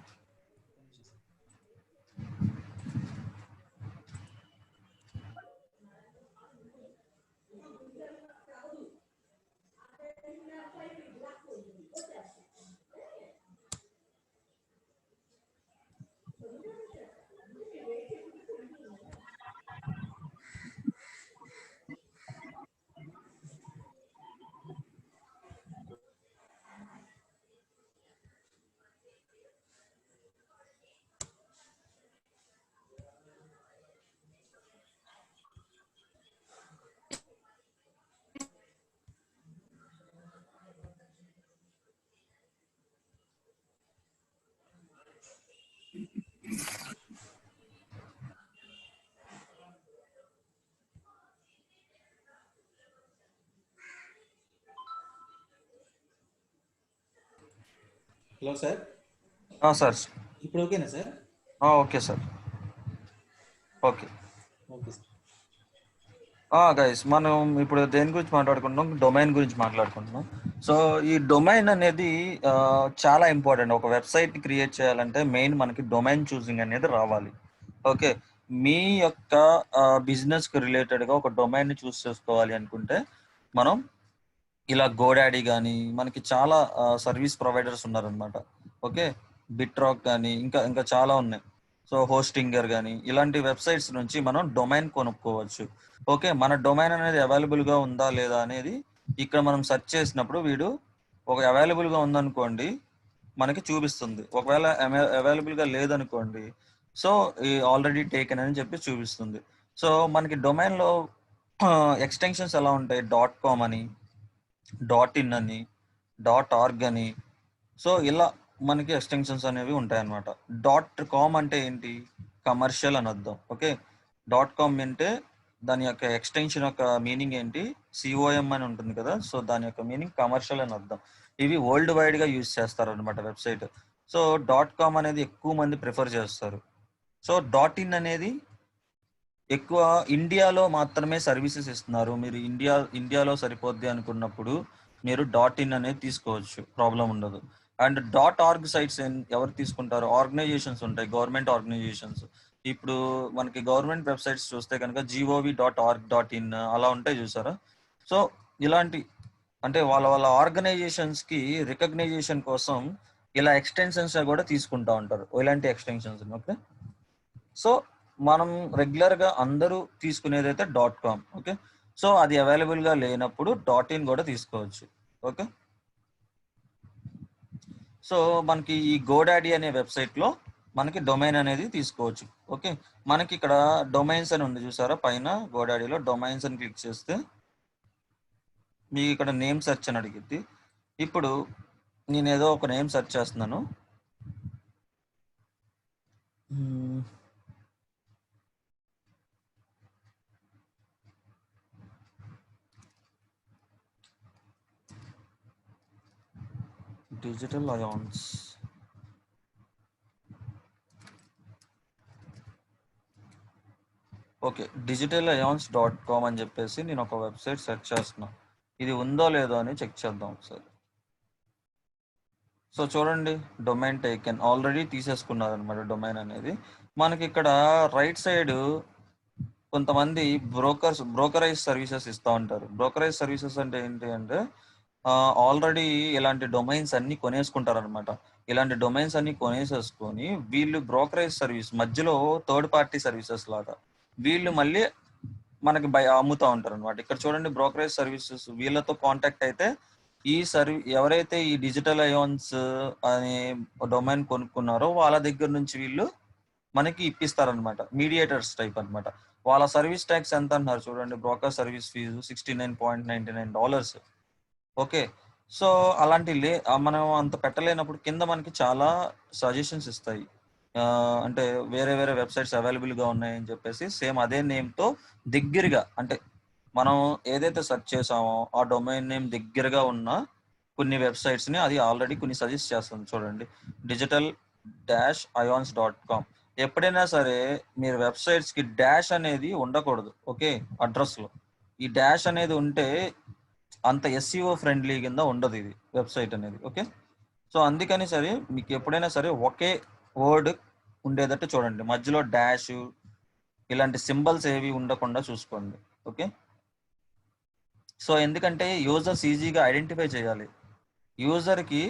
హలో సార్, సార్ ఇప్పుడు ఓకేనా sir? Okay sir. Okay okay sir. Guys, మనం ఇప్పుడు దేని గురించి మాట్లాడుకుంటున్నాం? డొమైన్ గురించి మాట్లాడుకుంటున్నాం. సో ఈ డొమైన్ అనేది చాలా ఇంపార్టెంట్. ఒక వెబ్సైట్ క్రియేట్ చేయాలంటే మెయిన్ మనకి డొమైన్ చూసింగ్ అనేది రావాలి. ఓకే, మీ యొక్క బిజినెస్కి రిలేటెడ్గా ఒక డొమైన్ని చూస్ చేసుకోవాలి అనుకుంటే మనం ఇలా గోడాడీ కానీ, మనకి చాలా సర్వీస్ ప్రొవైడర్స్ ఉన్నారనమాట. ఓకే, బిట్రాక్ కానీ ఇంకా ఇంకా చాలా ఉన్నాయి. సో హోస్టింగర్ కానీ ఇలాంటి వెబ్సైట్స్ నుంచి మనం డొమైన్ కొనుక్కోవచ్చు. ఓకే, మన డొమైన్ అనేది అవైలబుల్గా ఉందా లేదా అనేది ఇక్కడ మనం సెర్చ్ చేసినప్పుడు వీడు ఒక అవైలబుల్గా ఉందనుకోండి మనకి చూపిస్తుంది. ఒకవేళ అవైలబుల్గా లేదనుకోండి సో ఈ ఆల్రెడీ టేకెన్ అని చెప్పి చూపిస్తుంది. సో మనకి డొమైన్లో ఎక్స్టెన్షన్స్ ఎలా ఉంటాయి? .com అని, .in అని, .org అని, సో ఇలా మనకి ఎక్స్టెన్షన్స్ అనేవి ఉంటాయన్నమాట. .com అంటే ఏంటి? కమర్షియల్ అని అర్థం. ఓకే, .com అంటే దాని యొక్క ఎక్స్టెన్షన్ యొక్క మీనింగ్ ఏంటి? COM అని ఉంటుంది కదా, సో దాని యొక్క మీనింగ్ కమర్షియల్ అని అర్థం. ఇవి వరల్డ్ వైడ్గా యూజ్ చేస్తారు అనమాట వెబ్సైట్. సో .com అనేది ఎక్కువ మంది ప్రిఫర్ చేస్తారు. సో .in అనేది ఎక్కువ ఇండియాలో మాత్రమే సర్వీసెస్ ఇస్తున్నారు. మీరు ఇండియాలో సరిపోద్ది అనుకున్నప్పుడు మీరు .in అనేది తీసుకోవచ్చు, ప్రాబ్లం ఉండదు. అండ్ .org సైట్స్ ఎవరు తీసుకుంటారు? ఆర్గనైజేషన్స్ ఉంటాయి, గవర్నమెంట్ ఆర్గనైజేషన్స్. ఇప్పుడు మనకి గవర్నమెంట్ వెబ్సైట్స్ చూస్తే కనుక gov.org.in అలా ఉంటాయి, చూసారా? సో ఇలాంటి అంటే వాళ్ళ ఆర్గనైజేషన్స్కి రికగ్నైజేషన్ కోసం ఇలా ఎక్స్టెన్షన్స్ కూడా తీసుకుంటా ఉంటారు, ఇలాంటి ఎక్స్టెన్షన్స్. ఓకే, సో మనం రెగ్యులర్గా అందరూ తీసుకునేది అయితే .com. ఓకే, సో అది అవైలబుల్గా లేనప్పుడు .in కూడా తీసుకోవచ్చు. ఓకే, సో మనకి ఈ గోడాడీ అనే వెబ్సైట్లో మనకి డొమైన్ అనేది తీసుకోవచ్చు. ఓకే, మనకి ఇక్కడ డొమైన్స్ అని ఉంది చూసారా, పైన గోడాడీలో డొమైన్స్ అని క్లిక్ చేస్తే మీకు ఇక్కడ నేమ్ సెర్చ్ అని అడిగిద్ది. ఇప్పుడు నేను ఏదో ఒక నేమ్ సెర్చ్ చేస్తున్నాను. Digital ions. ఓకే, digitalayaన్స్.com అని చెప్పేసి నేను ఒక వెబ్సైట్ సెర్చ్ చేస్తున్నాను. ఇది ఉందో లేదో అని చెక్ చేద్దాం ఒకసారి. సో చూడండి, డొమైన్ టేకెన్ ఆల్రెడీ తీసేసుకున్నారు అనమాట. డొమైన్ అనేది మనకి ఇక్కడ రైట్ సైడ్ కొంతమంది బ్రోకరైజ్ సర్వీసెస్ ఇస్తూ ఉంటారు. బ్రోకరైజ్ సర్వీసెస్ అంటే ఏంటి అంటే ఆల్రెడీ ఇలాంటి డొమైన్స్ అన్ని కొనేసుకుంటారు అనమాట. ఇలాంటి డొమైన్స్ అన్ని కొనేసేసుకొని వీళ్ళు బ్రోకరైజ్ సర్వీస్ మధ్యలో థర్డ్ పార్టీ సర్వీసెస్ లాగా వీళ్ళు మళ్ళీ మనకి అమ్ముతూ ఉంటారు అనమాట. ఇక్కడ చూడండి, బ్రోకరేజ్ సర్వీసెస్ వీళ్ళతో కాంటాక్ట్ అయితే ఎవరైతే ఈ డిజిటల్ అయాన్స్ అనే డొమైన్ కొనుక్కున్నారో వాళ్ళ దగ్గర నుంచి వీళ్ళు మనకి ఇప్పిస్తారనమాట. మీడియేటర్స్ టైప్ అనమాట. వాళ్ళ సర్వీస్ ట్యాక్స్ ఎంత అంటున్నారు చూడండి, broker service fee $69.99. Okay, so అలాంటి మనం అంత పెట్టలేనప్పుడు కింద మనకి చాలా సజెషన్స్ ఇస్తాయి. అంటే వేరే వేరే వెబ్సైట్స్ అవైలబుల్గా ఉన్నాయని చెప్పేసి సేమ్ అదే నేమ్తో దగ్గరగా, అంటే మనం ఏదైతే సెర్చ్ చేసామో ఆ డొమైన్ నేమ్ దగ్గరగా ఉన్న కొన్ని వెబ్సైట్స్ని అది ఆల్రెడీ కొన్ని సజెస్ట్ చేస్తుంది. చూడండి, digital-ions.com. ఎప్పుడైనా సరే మీరు వెబ్సైట్స్కి డాష్ అనేది ఉండకూడదు. ఓకే, అడ్రస్లో ఈ డాష్ అనేది ఉంటే అంత SEO ఫ్రెండ్లీ కింద ఉండదు ఇది వెబ్సైట్ అనేది. ఓకే, సో అందుకని సరే మీకు ఎప్పుడైనా సరే ఒకే వర్డ్ ఉండేటట్టు చూడండి, మధ్యలో డాష్ ఇలాంటి సింబల్స్ ఏవి ఉండకుండా చూసుకోండి. ఓకే, సో ఎందుకంటే యూజర్స్ ఈజీగా ఐడెంటిఫై చేయాలి. యూజర్కి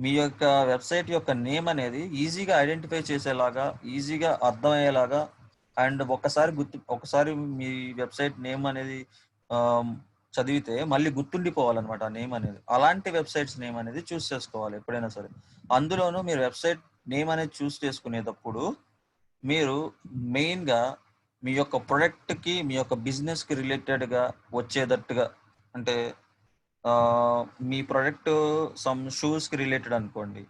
మీ యొక్క వెబ్సైట్ యొక్క నేమ్ అనేది ఈజీగా ఐడెంటిఫై చేసేలాగా, ఈజీగా అర్థమయ్యేలాగా, అండ్ ఒకసారి మీ వెబ్సైట్ నేమ్ అనేది చదివితే మళ్ళీ గుర్తుండిపోవాలన్నమాట ఆ నేమ్ అనేది. అలాంటి వెబ్సైట్స్ నేమ్ అనేది చూస్ చేసుకోవాలి ఎప్పుడైనా సరే. అందులోనూ మీరు వెబ్సైట్ నేమ్ అనేది చూస్ చేసుకునేటప్పుడు మీరు మెయిన్గా మీ యొక్క ప్రొడక్ట్కి, మీ యొక్క బిజినెస్కి రిలేటెడ్గా వచ్చేటట్టుగా, అంటే మీ ప్రొడక్ట్ సమ్ షూస్కి రిలేటెడ్ అనుకోండి,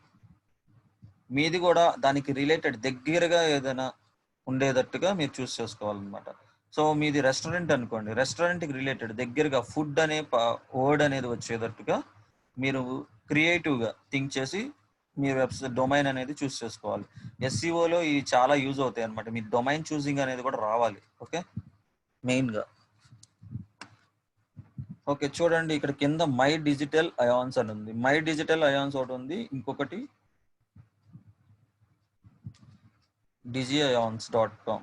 మీది కూడా దానికి రిలేటెడ్ దగ్గరగా ఏదైనా ఉండేటట్టుగా మీరు చూస్ చేసుకోవాలన్నమాట. సో మీది రెస్టారెంట్ అనుకోండి, రెస్టారెంట్కి రిలేటెడ్ దగ్గరగా ఫుడ్ అనే వర్డ్ అనేది వచ్చేటట్టుగా మీరు క్రియేటివ్గా థింక్ చేసి మీరు వెబ్సైట్ డొమైన్ అనేది చూస్ చేసుకోవాలి. ఎస్సీఓలో ఇవి చాలా యూజ్ అవుతాయి అనమాట. మీ డొమైన్ చూసింగ్ అనేది కూడా రావాలి. ఓకే, మెయిన్గా. ఓకే, చూడండి ఇక్కడ కింద మై డిజిటల్ అయాన్స్ అని ఉంది. మై డిజిటల్ అయాన్స్ ఒకటి ఉంది, ఇంకొకటి digiions.com.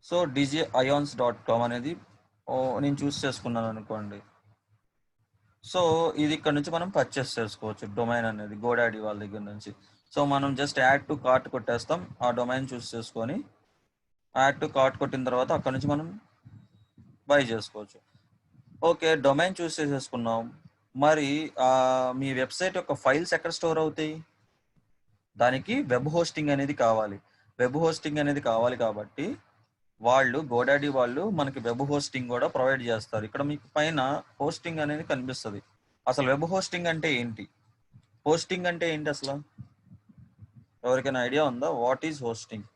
సో digiions.com అనేది నేను చూస్ చేసుకున్నాను అనుకోండి. సో ఇది ఇక్కడ నుంచి మనం పర్చేస్ చేసుకోవచ్చు డొమైన్ అనేది గోడాడీ వాళ్ళ దగ్గర నుంచి. సో మనం జస్ట్ యాడ్ టు కార్ట్ కొట్టేస్తాం, ఆ డొమైన్ చూస్ చేసుకొని యాడ్ టు కార్ట్ కొట్టిన తర్వాత అక్కడ నుంచి మనం బై చేసుకోవచ్చు. ఓకే, డొమైన్ చూస్ చేసేసుకున్నాం. మరి మీ వెబ్సైట్ యొక్క ఫైల్స్ ఎక్కడ స్టోర్ అవుతాయి? దానికి వెబ్ హోస్టింగ్ అనేది కావాలి. వెబ్ హోస్టింగ్ అనేది కావాలి కాబట్టి వాళ్ళు గోడాడీ వాళ్ళు మనకి వెబ్ హోస్టింగ్ కూడా ప్రొవైడ్ చేస్తారు. ఇక్కడ మీకు పైన హోస్టింగ్ అనేది కనిపిస్తుంది. అసలు వెబ్ హోస్టింగ్ అంటే ఏంటి? హోస్టింగ్ అంటే ఏంటి అసలు? ఎవరికైనా ఐడియా ఉందా? What is hosting?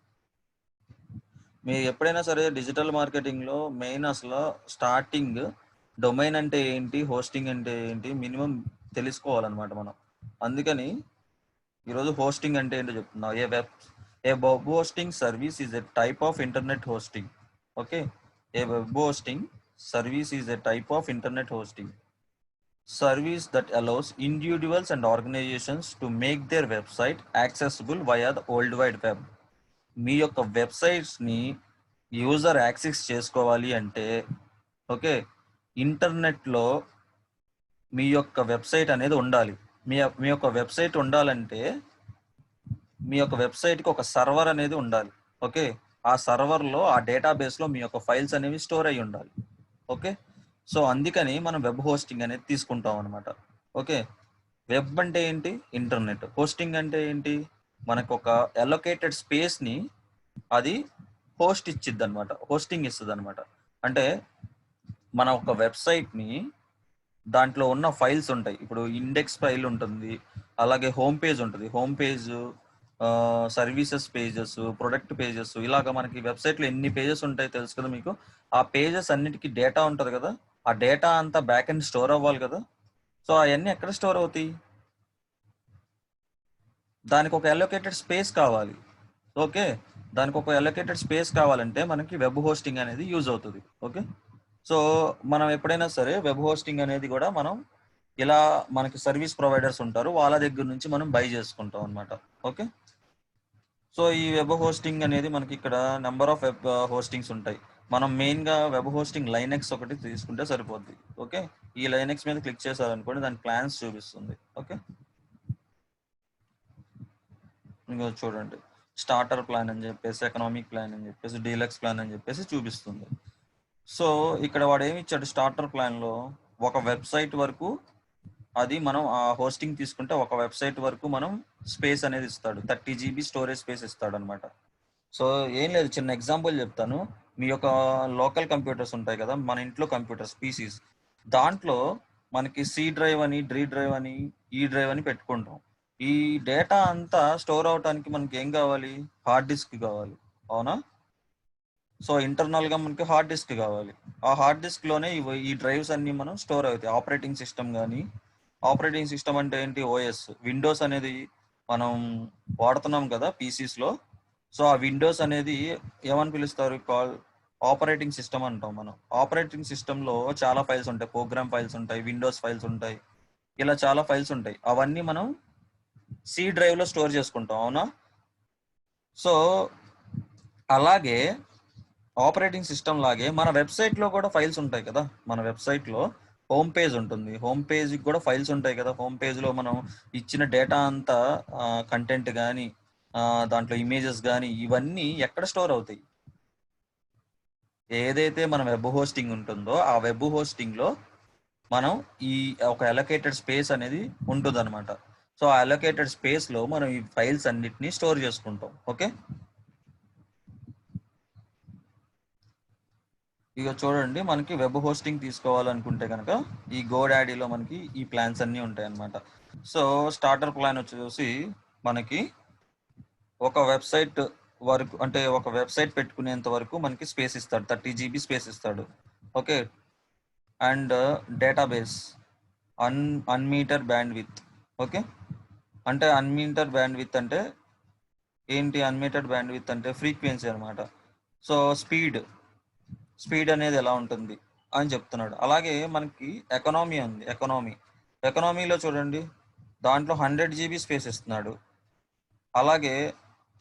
మీరు ఎప్పుడైనా సరే డిజిటల్ మార్కెటింగ్లో మెయిన్ అసలు స్టార్టింగ్ డొమైన్ అంటే ఏంటి, హోస్టింగ్ అంటే ఏంటి మినిమం తెలుసుకోవాలన్నమాట మనం. అందుకని ఈరోజు హోస్టింగ్ అంటే ఏంటో చెప్తున్నా. A web hosting service is a type of internet hosting. Okay, a web hosting service is a type of internet hosting service that allows individuals and organizations to make their website accessible via the World Wide Web. మీ యొక్క వెబ్సైట్స్ని user access చేసుకోవాలి అంటే okay, ఇంటర్నెట్లో మీ యొక్క website అనేది ఉండాలి. మీ యొక్క website ఉండాలంటే మీ యొక్క వెబ్సైట్కి ఒక సర్వర్ అనేది ఉండాలి. ఓకే, ఆ సర్వర్లో ఆ డేటాబేస్లో మీ యొక్క ఫైల్స్ అనేవి స్టోర్ అయ్యి ఉండాలి. ఓకే, సో అందుకని మనం వెబ్ హోస్టింగ్ అనేది తీసుకుంటాం అనమాట. ఓకే, వెబ్ అంటే ఏంటి? ఇంటర్నెట్. హోస్టింగ్ అంటే ఏంటి? మనకు ఒక అలొకేటెడ్ స్పేస్ని అది హోస్ట్ ఇచ్చిద్ది అనమాట, హోస్టింగ్ ఇస్తుంది అనమాట. అంటే మన ఒక వెబ్సైట్ని దాంట్లో ఉన్న ఫైల్స్ ఉంటాయి. ఇప్పుడు ఇండెక్స్ ఫైల్ ఉంటుంది, అలాగే హోమ్ పేజ్ ఉంటుంది. Home page, services pages, product pages, ఇలాగ మనకి వెబ్సైట్లో ఎన్ని పేజెస్ ఉంటాయి తెలుసు కదా మీకు. ఆ పేజెస్ అన్నిటికీ డేటా ఉంటుంది కదా, ఆ డేటా అంతా బ్యాక్ ఎండ్ స్టోర్ అవ్వాలి కదా. సో అవన్నీ ఎక్కడ స్టోర్ అవుతాయి? దానికి ఒక అలొకేటెడ్ స్పేస్ కావాలి. ఓకే, దానికి ఒక అలొకేటెడ్ స్పేస్ కావాలంటే మనకి వెబ్ హోస్టింగ్ అనేది యూజ్ అవుతుంది. ఓకే, సో మనం ఎప్పుడైనా సరే వెబ్ హోస్టింగ్ అనేది కూడా మనం ఇలా మనకి సర్వీస్ ప్రొవైడర్స్ ఉంటారు, వాళ్ళ దగ్గర నుంచి మనం బై చేసుకుంటాం అనమాట. ఓకే, సో ఈ వెబ్ హోస్టింగ్ అనేది మనకి ఇక్కడ నెంబర్ ఆఫ్ వెబ్ హోస్టింగ్స్ ఉంటాయి. మనం మెయిన్గా వెబ్ హోస్టింగ్ లైనెక్స్ ఒకటి తీసుకుంటే సరిపోద్ది. ఓకే, ఈ లైనెక్స్ మీద క్లిక్ చేశారనుకోండి, దాని ప్లాన్స్ చూపిస్తుంది. ఓకే, ఇంకా చూడండి, స్టార్టర్ ప్లాన్ అని చెప్పేసి, ఎకనామిక్ ప్లాన్ అని చెప్పేసి, డీలక్స్ ప్లాన్ అని చెప్పేసి చూపిస్తుంది. సో ఇక్కడ వాడు ఏమి ఇచ్చాడు? స్టార్టర్ ప్లాన్లో ఒక వెబ్సైట్ వరకు అది మనం ఆ హోస్టింగ్ తీసుకుంటే ఒక వెబ్సైట్ వరకు మనం స్పేస్ అనేది ఇస్తాడు. 30 GB స్టోరేజ్ స్పేస్ ఇస్తాడు అనమాట. సో ఏం లేదు, చిన్న ఎగ్జాంపుల్ చెప్తాను. మీ యొక్క లోకల్ కంప్యూటర్స్ ఉంటాయి కదా, మన ఇంట్లో కంప్యూటర్స్, పీసీస్, దాంట్లో మనకి సి డ్రైవ్ అని, డ్రీ డ్రైవ్ అని, ఈ డ్రైవ్ అని పెట్టుకుంటాం. ఈ డేటా అంతా స్టోర్ అవడానికి మనకి ఏం కావాలి? హార్డ్ డిస్క్ కావాలి, అవునా? సో ఇంటర్నల్గా మనకి హార్డ్ డిస్క్ కావాలి. ఆ హార్డ్ డిస్క్లోనే ఈ డ్రైవ్స్ అన్ని మనం స్టోర్ అవుతాయి. ఆపరేటింగ్ సిస్టమ్ కానీ, ఆపరేటింగ్ సిస్టమ్ అంటే ఏంటి? ఓఎస్, విండోస్ అనేది మనం వాడుతున్నాం కదా పీసీస్లో. సో ఆ విండోస్ అనేది ఏమని పిలుస్తారు? ఆపరేటింగ్ సిస్టమ్ అంటాం మనం. ఆపరేటింగ్ సిస్టంలో చాలా ఫైల్స్ ఉంటాయి, ప్రోగ్రామ్ ఫైల్స్ ఉంటాయి, విండోస్ ఫైల్స్ ఉంటాయి, ఇలా చాలా ఫైల్స్ ఉంటాయి. అవన్నీ మనం సి డ్రైవ్లో స్టోర్ చేసుకుంటాం, అవునా? సో అలాగే ఆపరేటింగ్ సిస్టమ్ లాగే మన వెబ్సైట్లో కూడా ఫైల్స్ ఉంటాయి కదా. మన వెబ్సైట్లో హోమ్ పేజ్ ఉంటుంది, హోమ్ పేజ్కి కూడా ఫైల్స్ ఉంటాయి కదా. హోమ్ పేజ్లో మనం ఇచ్చిన డేటా అంతా, కంటెంట్ కానీ, దాంట్లో ఇమేజెస్ కానీ, ఇవన్నీ ఎక్కడ స్టోర్ అవుతాయి? ఏదైతే మన వెబ్ హోస్టింగ్ ఉంటుందో ఆ వెబ్ హోస్టింగ్లో మనం ఈ ఒక అలొకేటెడ్ స్పేస్ అనేది ఉంటుంది అనమాట. సో ఆ అలొకేటెడ్ స్పేస్లో మనం ఈ ఫైల్స్ అన్నిటినీ స్టోర్ చేసుకుంటాం. ఓకే, ఇక చూడండి, మనకి వెబ్ హోస్టింగ్ తీసుకోవాలనుకుంటే కనుక ఈ గోడాడీలో మనకి ఈ ప్లాన్స్ అన్నీ ఉంటాయి అన్నమాట. సో స్టార్టర్ ప్లాన్ వచ్చేసి మనకి ఒక వెబ్సైట్ వరకు, అంటే ఒక వెబ్సైట్ పెట్టుకునేంత వరకు మనకి స్పేస్ ఇస్తాడు, 30 GB స్పేస్ ఇస్తాడు. Okay, and database, unmetered bandwidth. Okay, అంటే అన్లిమిటెడ్ బ్యాండ్ విత్ అంటే ఏంటి? అన్లిమిటెడ్ బ్యాండ్ విత్ అంటే ఫ్రీక్వెన్సీ అనమాట. సో స్పీడ్ అనేది ఎలా ఉంటుంది అని చెప్తున్నాడు. అలాగే మనకి ఎకనామీ ఉంది. ఎకనామీలో చూడండి, దాంట్లో 100 GB స్పేస్ ఇస్తున్నాడు. అలాగే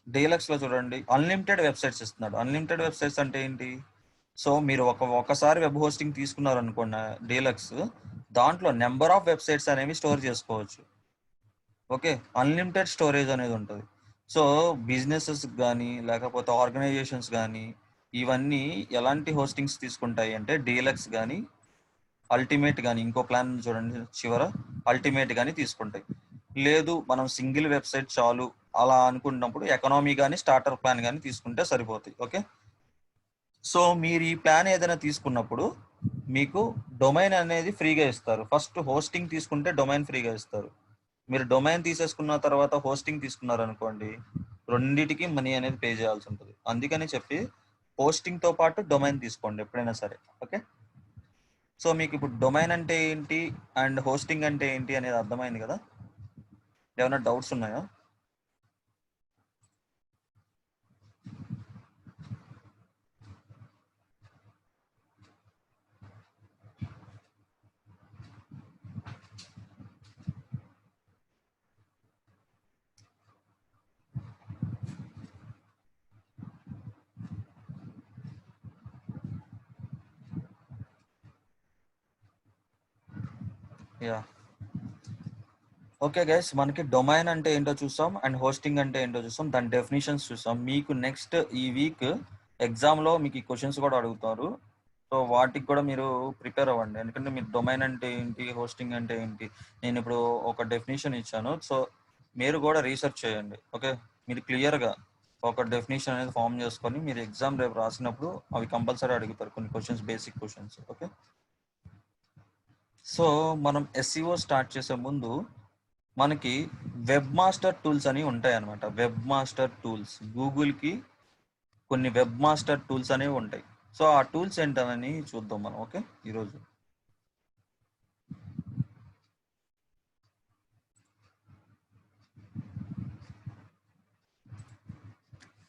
డీలక్స్లో చూడండి అన్లిమిటెడ్ వెబ్సైట్స్ ఇస్తున్నాడు. అన్లిమిటెడ్ వెబ్సైట్స్ అంటే ఏంటి? సో మీరు ఒకసారి వెబ్ హోస్టింగ్ తీసుకున్నారు అనుకోండి డీలక్స్, దాంట్లో నెంబర్ ఆఫ్ వెబ్సైట్స్ అనేవి స్టోర్ చేసుకోవచ్చు. ఓకే, అన్లిమిటెడ్ స్టోరేజ్ అనేది ఉంటుంది. సో బిజినెసెస్ కానీ లేకపోతే ఆర్గనైజేషన్స్ కానీ ఇవన్నీ ఎలాంటి హోస్టింగ్స్ తీసుకుంటాయి అంటే డీలక్స్ కానీ అల్టిమేట్ కానీ, ఇంకో ప్లాన్ చూడండి చివర అల్టిమేట్ కానీ తీసుకుంటాయి. లేదు మనం సింగిల్ వెబ్సైట్ చాలు అలా అనుకున్నప్పుడు ఎకనామీ కానీ స్టార్టర్ ప్లాన్ కానీ తీసుకుంటే సరిపోతాయి. ఓకే, సో మీరు ఈ ప్లాన్ ఏదైనా తీసుకున్నప్పుడు మీకు డొమైన్ అనేది ఫ్రీగా ఇస్తారు. ఫస్ట్ హోస్టింగ్ తీసుకుంటే డొమైన్ ఫ్రీగా ఇస్తారు. మీరు డొమైన్ తీసేసుకున్న తర్వాత హోస్టింగ్ తీసుకున్నారు అనుకోండి, రెండింటికి మనీ అనేది పే చేయాల్సి ఉంటుంది. అందుకని చెప్పి హోస్టింగ్తో పాటు డొమైన్ తీసుకోండి ఎప్పుడైనా సరే. ఓకే, సో మీకు ఇప్పుడు డొమైన్ అంటే ఏంటి అండ్ హోస్టింగ్ అంటే ఏంటి అనేది అర్థమైంది కదా? ఏమైనా డౌట్స్ ఉన్నాయా? యా, ఓకే గైస్, మనకి డొమైన్ అంటే ఏంటో చూసాం అండ్ హోస్టింగ్ అంటే ఏంటో చూసాం, దాని డెఫినేషన్స్ చూసాం. మీకు నెక్స్ట్ ఈ వీక్ ఎగ్జామ్లో మీకు ఈ క్వశ్చన్స్ కూడా అడుగుతారు. సో వాటికి కూడా మీరు ప్రిపేర్ అవ్వండి. ఎందుకంటే మీరు డొమైన్ అంటే ఏంటి, హోస్టింగ్ అంటే ఏంటి, నేను ఇప్పుడు ఒక డెఫినేషన్ ఇచ్చాను. సో మీరు కూడా రీసెర్చ్ చేయండి. ఓకే, మీరు క్లియర్గా ఒక డెఫినేషన్ అనేది ఫామ్ చేసుకొని మీరు ఎగ్జామ్ రేపు రాసినప్పుడు అవి కంపల్సరీ అడుగుతారు కొన్ని questions, basic questions. Okay, so మనం SEO స్టార్ట్ చేసే ముందు మనకి వెబ్ మాస్టర్ టూల్స్ అని ఉంటాయి అన్నమాట. వెబ్ మాస్టర్ టూల్స్, గూగుల్కి కొన్ని వెబ్ మాస్టర్ టూల్స్ అనేవి ఉంటాయి. సో ఆ టూల్స్ ఏంటని చూద్దాం మనం. ఓకే, ఈరోజు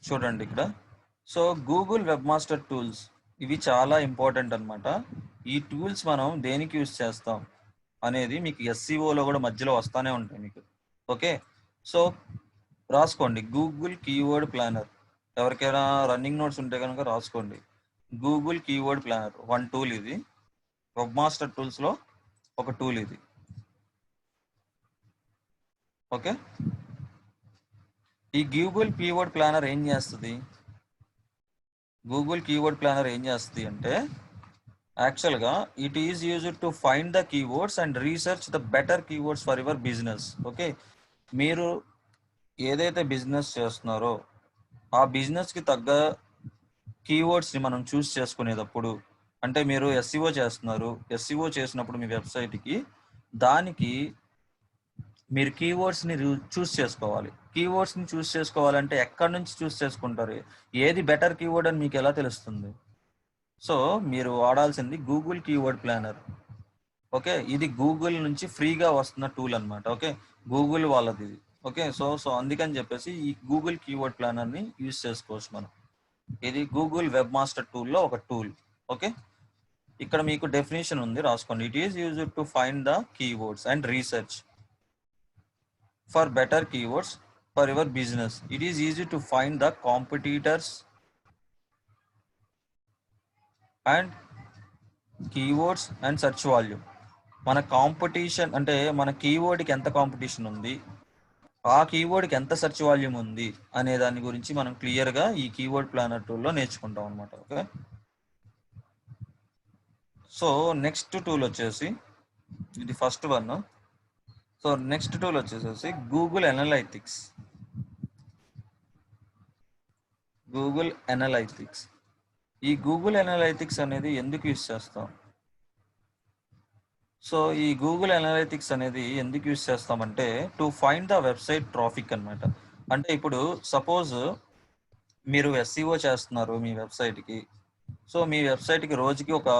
చూడండి ఇక్కడ. So Google web master tools ఇవి చాలా ఇంపార్టెంట్ అనమాట. ఈ టూల్స్ మనం దేనికి యూజ్ చేస్తాం అనేది మీకు SEOలో కూడా మధ్యలో వస్తూనే ఉంటాయి మీకు. ఓకే, సో రాసుకోండి గూగుల్ కీవర్డ్ ప్లానర్. ఎవరికైనా రన్నింగ్ నోట్స్ ఉంటే కనుక రాసుకోండి. గూగుల్ కీవర్డ్ ప్లానర్ 1 టూల్ ఇది. వెబ్ మాస్టర్ టూల్స్లో ఒక టూల్ ఇది. ఓకే, ఈ గూగుల్ కీవర్డ్ ప్లానర్ ఏం చేస్తుంది? గూగుల్ కీవర్డ్ ప్లానర్ ఏం చేస్తుంది అంటే యాక్చువల్గా it is used to find the keywords and research the better keywords for your business. Okay, మీరు ఏదైతే బిజినెస్ చేస్తున్నారో ఆ బిజినెస్కి తగ్గ కీవర్డ్స్ని మనం చూస్ చేసుకునేటప్పుడు, అంటే మీరు SEO చేస్తున్నారు, SEO చేసినప్పుడు మీ వెబ్సైట్కి దానికి మీరు కీవర్డ్స్ని చూస్ చేసుకోవాలి. కీవర్డ్స్ని చూస్ చేసుకోవాలంటే ఎక్కడి నుంచి చూస్ చేసుకుంటారు? ఏది బెటర్ కీవర్డ్ అని మీకు ఎలా తెలుస్తుంది? సో మీరు వాడాల్సింది గూగుల్ కీవర్డ్ ప్లానర్. ఓకే, ఇది గూగుల్ నుంచి ఫ్రీగా వస్తున్న టూల్ అనమాట. ఓకే, గూగుల్ వాళ్ళది ఇది. ఓకే, సో అందుకని చెప్పేసి ఈ గూగుల్ కీవర్డ్ ప్లానర్ని యూజ్ చేసుకోవచ్చు మనం. ఇది గూగుల్ వెబ్ మాస్టర్ టూల్లో ఒక టూల్. ఓకే, ఇక్కడ మీకు డెఫినేషన్ ఉంది, రాసుకోండి. It is used to find the keywords and research for better keywords for your business. It is easy to find the competitors and keywords and search volume. మన competition అంటే మన కీవర్డ్కి ఎంత competition ఉంది, ఆ కీవర్డ్కి ఎంత సెర్చ్ వాల్యూమ్ ఉంది అనే దాని గురించి మనం క్లియర్గా ఈ కీవర్డ్ ప్లానర్ టూల్లో నేర్చుకుంటాం అనమాట. ఓకే, సో నెక్స్ట్ టూల్ వచ్చేసి ఇది first one. So next tool వచ్చేసి గూగుల్ అనలైటిక్స్. గూగుల్ అనలైటిక్స్, ఈ గూగుల్ అనలైటిక్స్ అనేది ఎందుకు యూజ్ చేస్తాం? సో ఈ గూగుల్ అనలైటిక్స్ అనేది ఎందుకు యూజ్ చేస్తామంటే to find the website traffic అనమాట. అంటే ఇప్పుడు సపోజ్ మీరు SEO చేస్తున్నారు మీ వెబ్సైట్కి. సో మీ వెబ్సైట్కి రోజుకి ఒక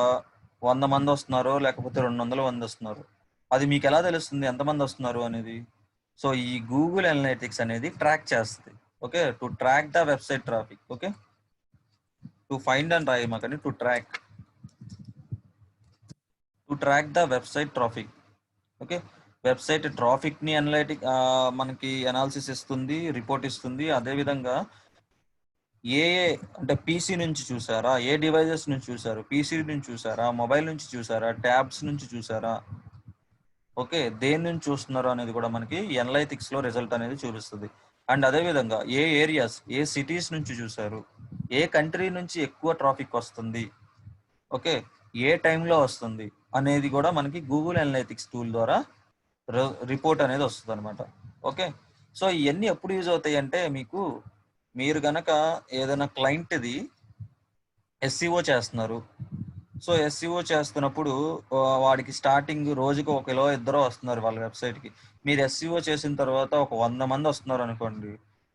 100 మంది వస్తున్నారో లేకపోతే 200 మంది వస్తున్నారు, అది మీకు ఎలా తెలుస్తుంది ఎంతమంది వస్తున్నారు అనేది? సో ఈ గూగుల్ అనలిటిక్స్ అనేది ట్రాక్ చేస్తుంది. Okay, to track the website traffic. Okay, to find and రాయమాకండి, to track the website traffic. Okay, website traffic ని మనకి అనాలిసిస్ ఇస్తుంది, రిపోర్ట్ ఇస్తుంది. అదేవిధంగా ఏ అంటే పీసీ నుంచి చూసారా, ఏ డివైజెస్ నుంచి చూసారు, పీసీ నుంచి చూసారా, మొబైల్ నుంచి చూసారా, ట్యాబ్స్ నుంచి చూసారా, ఓకే, దేని నుంచి చూస్తున్నారు అనేది కూడా మనకి ఎనలైటిక్స్ లో రిజల్ట్ అనేది చూపిస్తుంది. అండ్ అదేవిధంగా ఏ ఏరియాస్, ఏ సిటీస్ నుంచి చూసారు, ఏ కంట్రీ నుంచి ఎక్కువ ట్రాఫిక్ వస్తుంది, ఓకే, ఏ టైంలో వస్తుంది అనేది కూడా మనకి గూగుల్ అనలిటిక్స్ టూల్ ద్వారా రిపోర్ట్ అనేది వస్తుంది అనమాట. ఓకే, సో ఇవన్నీ ఎప్పుడు యూజ్ అవుతాయి అంటే మీరు గనక ఏదైనా క్లయింట్ది ఎస్సీఓ చేస్తున్నారు. సో ఎస్సీఓ చేస్తున్నప్పుడు వాడికి స్టార్టింగ్ రోజుకి ఒకలో ఇద్దరు వస్తున్నారు వాళ్ళ వెబ్సైట్కి. మీరు ఎస్సీఓ చేసిన తర్వాత ఒక 100 మంది వస్తున్నారు అనుకోండి.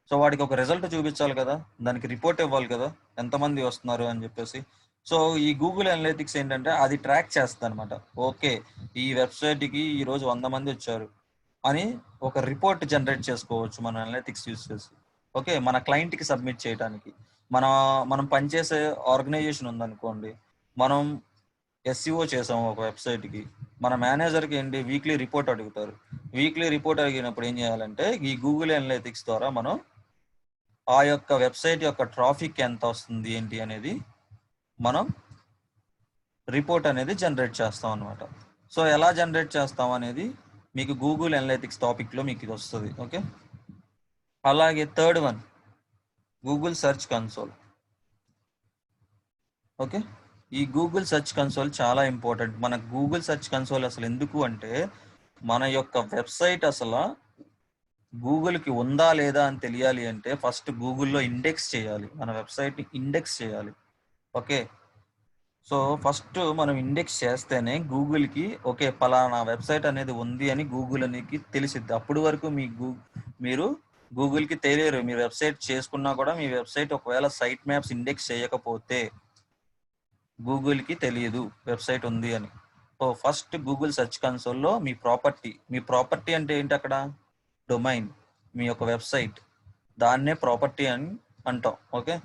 సో వాడికి ఒక రిజల్ట్ చూపించాలి కదా, దానికి రిపోర్ట్ ఇవ్వాలి కదా ఎంతమంది వస్తున్నారు అని చెప్పేసి. సో ఈ గూగుల్ అనలిటిక్స్ ఏంటంటే అది ట్రాక్ చేస్తుంది అనమాట. ఓకే, ఈ వెబ్సైట్కి ఈరోజు 100 మంది వచ్చారు అని ఒక రిపోర్ట్ జనరేట్ చేసుకోవచ్చు మన అనలిటిక్స్ యూజ్ చేసి. ఓకే, మన క్లయింట్కి సబ్మిట్ చేయడానికి. మనం పనిచేసే ఆర్గనైజేషన్ ఉందనుకోండి, మనం ఎస్సీఓ చేసాము ఒక వెబ్సైట్కి, మన మేనేజర్కి ఏంటి వీక్లీ రిపోర్ట్ అడుగుతారు. వీక్లీ రిపోర్ట్ అడిగినప్పుడు ఏం చేయాలంటే ఈ గూగుల్ అనలిటిక్స్ ద్వారా మనం ఆ యొక్క వెబ్సైట్ యొక్క ట్రాఫిక్ ఎంత వస్తుంది ఏంటి అనేది మనం రిపోర్ట్ అనేది జనరేట్ చేస్తాం అనమాట. సో ఎలా జనరేట్ చేస్తాం అనేది మీకు గూగుల్ అనలిటిక్స్ టాపిక్లో మీకు ఇది వస్తుంది. ఓకే, అలాగే third one Google search console. Okay, ఈ గూగుల్ సెర్చ్ కన్సోల్ చాలా ఇంపార్టెంట్. మన గూగుల్ సెర్చ్ కన్సోల్ అసలు ఎందుకు అంటే మన యొక్క వెబ్సైట్ అసలు గూగుల్కి ఉందా లేదా అని తెలియాలి అంటే ఫస్ట్ గూగుల్లో ఇండెక్స్ చేయాలి, మన వెబ్సైట్ని ఇండెక్స్ చేయాలి. ఓకే, సో ఫస్ట్ మనం ఇండెక్స్ చేస్తేనే గూగుల్కి ఓకే పలానా వెబ్సైట్ అనేది ఉంది అని గూగుల్ అనేది తెలిసిద్ది. అప్పటి వరకు మీరు గూగుల్కి తెలియరు. మీ వెబ్సైట్ చేసుకున్నా కూడా మీ వెబ్సైట్ ఒకవేళ సైట్ మ్యాప్స్ ఇండెక్స్ చేయకపోతే గూగుల్కి తెలియదు వెబ్సైట్ ఉంది అని. సో ఫస్ట్ గూగుల్ సెర్చ్ కన్సోల్లో మీ ప్రాపర్టీ అంటే ఏంటి, అక్కడ డొమైన్, మీ యొక్క వెబ్సైట్, దాన్నే ప్రాపర్టీ అని అంటాం. ఓకే,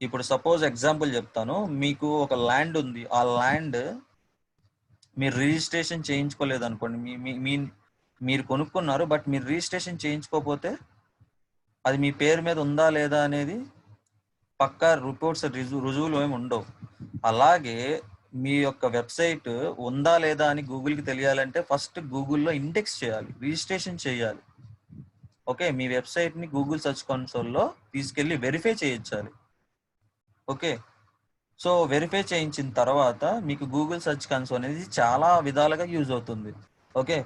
ఇప్పుడు సపోజ్ ఎగ్జాంపుల్ చెప్తాను. మీకు ఒక ల్యాండ్ ఉంది, ఆ ల్యాండ్ మీరు రిజిస్ట్రేషన్ చేయించుకోలేదు అనుకోండి, మీరు కొనుక్కున్నారు బట్ మీరు రిజిస్ట్రేషన్ చేయించుకోకపోతే అది మీ పేరు మీద ఉందా లేదా అనేది పక్కా రిపోర్ట్స్ రుజువులు ఏమి ఉండవు. అలాగే మీ యొక్క వెబ్సైట్ ఉందా లేదా అని గూగుల్కి తెలియాలంటే ఫస్ట్ గూగుల్లో ఇండెక్స్ చేయాలి, రిజిస్ట్రేషన్ చేయాలి. ఓకే, మీ వెబ్సైట్ని గూగుల్ సెర్చ్ కన్సోల్లో తీసుకెళ్ళి వెరిఫై చేయించాలి. ఓకే, సో వెరిఫై చేయించిన తర్వాత మీకు గూగుల్ సెర్చ్ కన్సోల్ అనేది చాలా విధాలుగా యూజ్ అవుతుంది. ఓకే,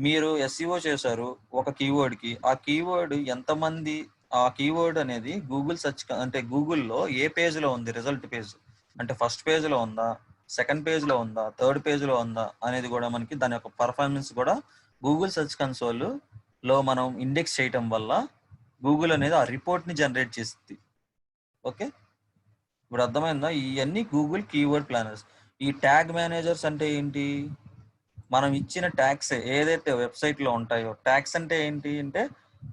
మీరు ఎస్ఈఓ చేశారు ఒక కీవర్డ్కి, ఆ కీవర్డ్ ఎంతమంది, ఆ కీవర్డ్ అనేది గూగుల్ సెర్చ్ అంటే గూగుల్లో ఏ పేజ్లో ఉంది, రిజల్ట్ పేజ్ అంటే ఫస్ట్ పేజ్లో ఉందా, సెకండ్ పేజ్లో ఉందా, థర్డ్ పేజ్లో ఉందా అనేది కూడా మనకి దాని యొక్క పర్ఫార్మెన్స్ కూడా గూగుల్ సెర్చ్ కన్సోల్లో మనం ఇండెక్స్ చేయటం వల్ల గూగుల్ అనేది ఆ రిపోర్ట్ని జనరేట్ చేస్తుంది. ఓకే, ఇప్పుడు అర్థమైందా? ఇవన్నీ గూగుల్ కీవర్డ్ ప్లానర్స్. ఈ ట్యాగ్ మేనేజర్స్ అంటే ఏంటి, మనం ఇచ్చిన ట్యాగ్స్ ఏదైతే వెబ్సైట్లో ఉంటాయో, ట్యాగ్స్ అంటే ఏంటి అంటే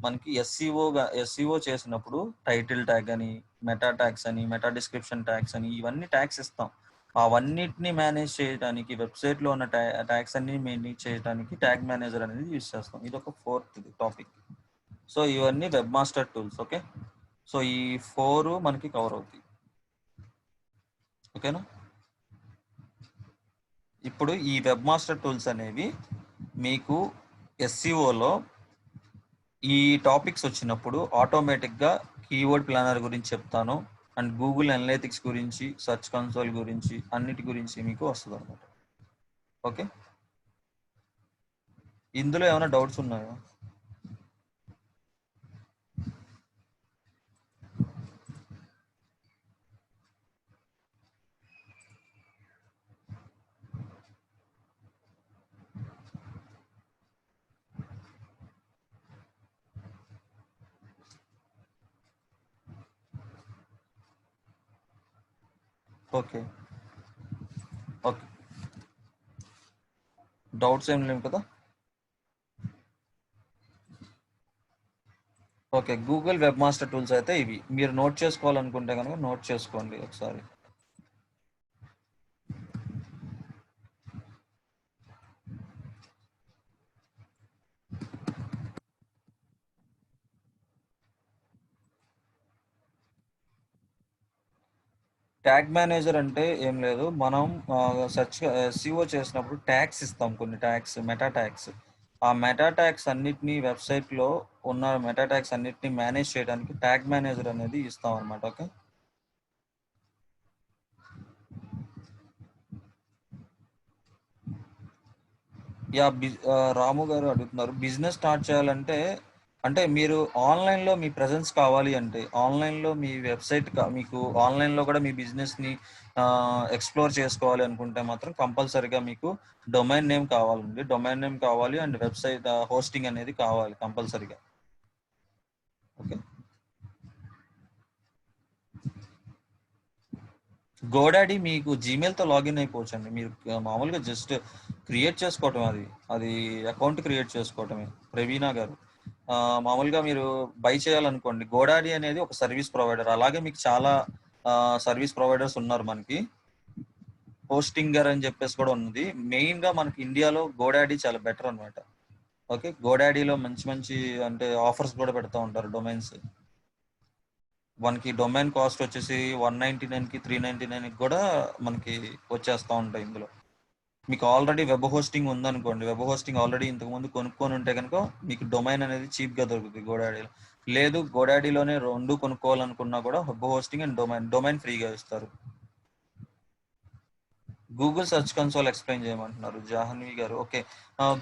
మనకి ఎస్సీఓ చేసినప్పుడు టైటిల్ ట్యాగ్ అని, మెటా ట్యాగ్స్ అని, మెటా డిస్క్రిప్షన్ ట్యాగ్స్ అని ఇవన్నీ ట్యాగ్స్ ఇస్తాం. అవన్నిటిని మేనేజ్ చేయడానికి, వెబ్సైట్లో ఉన్న ట్యాగ్స్ అన్ని మేనేజ్ చేయడానికి ట్యాగ్ మేనేజర్ అనేది యూజ్ చేస్తాం. ఇది ఒక ఫోర్త్ టాపిక్. సో ఇవన్నీ web master tools. Okay, so ఈ 4 మనకి కవర్ అవుతాయి. ఓకేనా? ఇప్పుడు ఈ వెబ్ మాస్టర్ టూల్స్ అనేవి మీకు ఎస్సీఓలో ఈ టాపిక్స్ వచ్చినప్పుడు ఆటోమేటిక్గా కీవర్డ్ ప్లానర్ గురించి చెప్తాను, అండ్ గూగుల్ అనలిటిక్స్ గురించి, సెర్చ్ కన్సోల్ గురించి, అన్నిటి గురించి మీకు వస్తుంది అనమాట. ఓకే, ఇందులో ఏమైనా డౌట్స్ ఉన్నాయా? ఓకే ఓకే, డౌట్స్ ఏం లేవు కదా? Okay, Google web master tools అయితే ఇవి. మీరు నోట్ చేసుకోవాలనుకుంటే కనుక నోట్ చేసుకోండి ఒకసారి. ట్యాగ్ మేనేజర్ అంటే ఏం లేదు, మనం సెర్చ్ SEO చేసినప్పుడు ట్యాగ్స్ ఇస్తాం, కొన్ని ట్యాగ్స్, మెటా ట్యాగ్స్. ఆ మెటా ట్యాగ్స్ అన్నిటినీ, వెబ్సైట్లో ఉన్న మెటా ట్యాగ్స్ అన్నిటినీ మేనేజ్ చేయడానికి ట్యాగ్ మేనేజర్ అనేది ఇస్తాం అనమాట. ఓకే, రాము గారు అడుగుతున్నారు, బిజినెస్ స్టార్ట్ చేయాలంటే అంటే మీరు ఆన్లైన్లో మీ ప్రెజెన్స్ కావాలి అంటే, ఆన్లైన్లో మీ వెబ్సైట్ మీకు ఆన్లైన్లో కూడా మీ బిజినెస్ని ఎక్స్ప్లోర్ చేసుకోవాలి అనుకుంటే మాత్రం కంపల్సరీగా మీకు డొమైన్ నేమ్ కావాలండి. డొమైన్ నేమ్ కావాలి అండ్ వెబ్సైట్ హోస్టింగ్ అనేది కావాలి కంపల్సరీగా. ఓకే, గోడాడీ మీకు జీమెయిల్తో లాగిన్ అయిపోవచ్చు అండి. మీరు మామూలుగా జస్ట్ క్రియేట్ చేసుకోవటం, అది అకౌంట్ క్రియేట్ చేసుకోవటమే. ప్రవీణ గారు, మామూలుగా మీరు బై చేయాలనుకోండి, గోడాడీ అనేది ఒక సర్వీస్ ప్రొవైడర్. అలాగే మీకు చాలా సర్వీస్ ప్రొవైడర్స్ ఉన్నారు. మనకి హోస్టింగర్ అని చెప్పేసి కూడా ఉన్నది. మెయిన్గా మనకి ఇండియాలో గోడాడీ చాలా బెటర్ అనమాట. ఓకే, గోడాడీలో మంచి మంచి అంటే ఆఫర్స్ కూడా పెడతా ఉంటారు. డొమైన్స్ మనకి డొమైన్ కాస్ట్ వచ్చేసి 199కి 399కి కూడా మనకి వచ్చేస్తూ ఉంటాయి. ఇందులో మీకు ఆల్రెడీ వెబ్ హోస్టింగ్ ఉందనుకోండి, వెబ్ హోస్టింగ్ ఆల్రెడీ ఇంతకుముందు కొనుక్కొని ఉంటే కనుక మీకు డొమైన్ అనేది చీప్గా దొరుకుతుంది గోడాడీలో. లేదు, గోడాడీలోనే రెండు కొనుక్కోవాలనుకున్నా కూడా వెబ్ హోస్టింగ్ అండ్ డొమైన్ ఫ్రీగా ఇస్తారు. గూగుల్ సెర్చ్ కన్సోల్ ఎక్స్ప్లెయిన్ చేయమంటున్నారు జాహ్నవి గారు. ఓకే,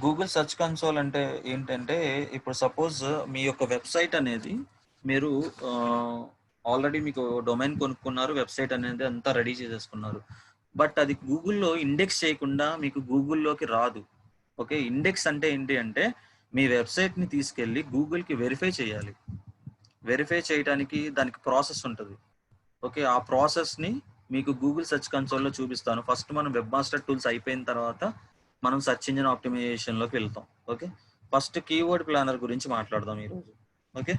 గూగుల్ సెర్చ్ కన్సోల్ అంటే ఏంటంటే, ఇప్పుడు సపోజ్ మీ యొక్క వెబ్సైట్ అనేది మీరు ఆల్రెడీ మీకు డొమైన్ కొనుక్కున్నారు, వెబ్సైట్ అనేది అంతా రెడీ చేసేసుకున్నారు. బట్ అది గూగుల్లో ఇండెక్స్ చేయకుండా మీకు గూగుల్లోకి రాదు. ఓకే, ఇండెక్స్ అంటే ఏంటి అంటే, మీ వెబ్సైట్ని తీసుకెళ్ళి గూగుల్కి వెరిఫై చేయాలి. వెరిఫై చేయడానికి దానికి ప్రాసెస్ ఉంటుంది. ఓకే, ఆ ప్రాసెస్ని మీకు గూగుల్ సెర్చ్ కన్సోల్లో చూపిస్తాను. ఫస్ట్ మనం వెబ్ మాస్టర్ టూల్స్ అయిపోయిన తర్వాత మనం సెర్చ్ ఇంజిన్ ఆప్టిమైజేషన్లోకి వెళ్తాం. ఓకే, ఫస్ట్ కీవర్డ్ ప్లానర్ గురించి మాట్లాడదాం ఈరోజు. ఓకే,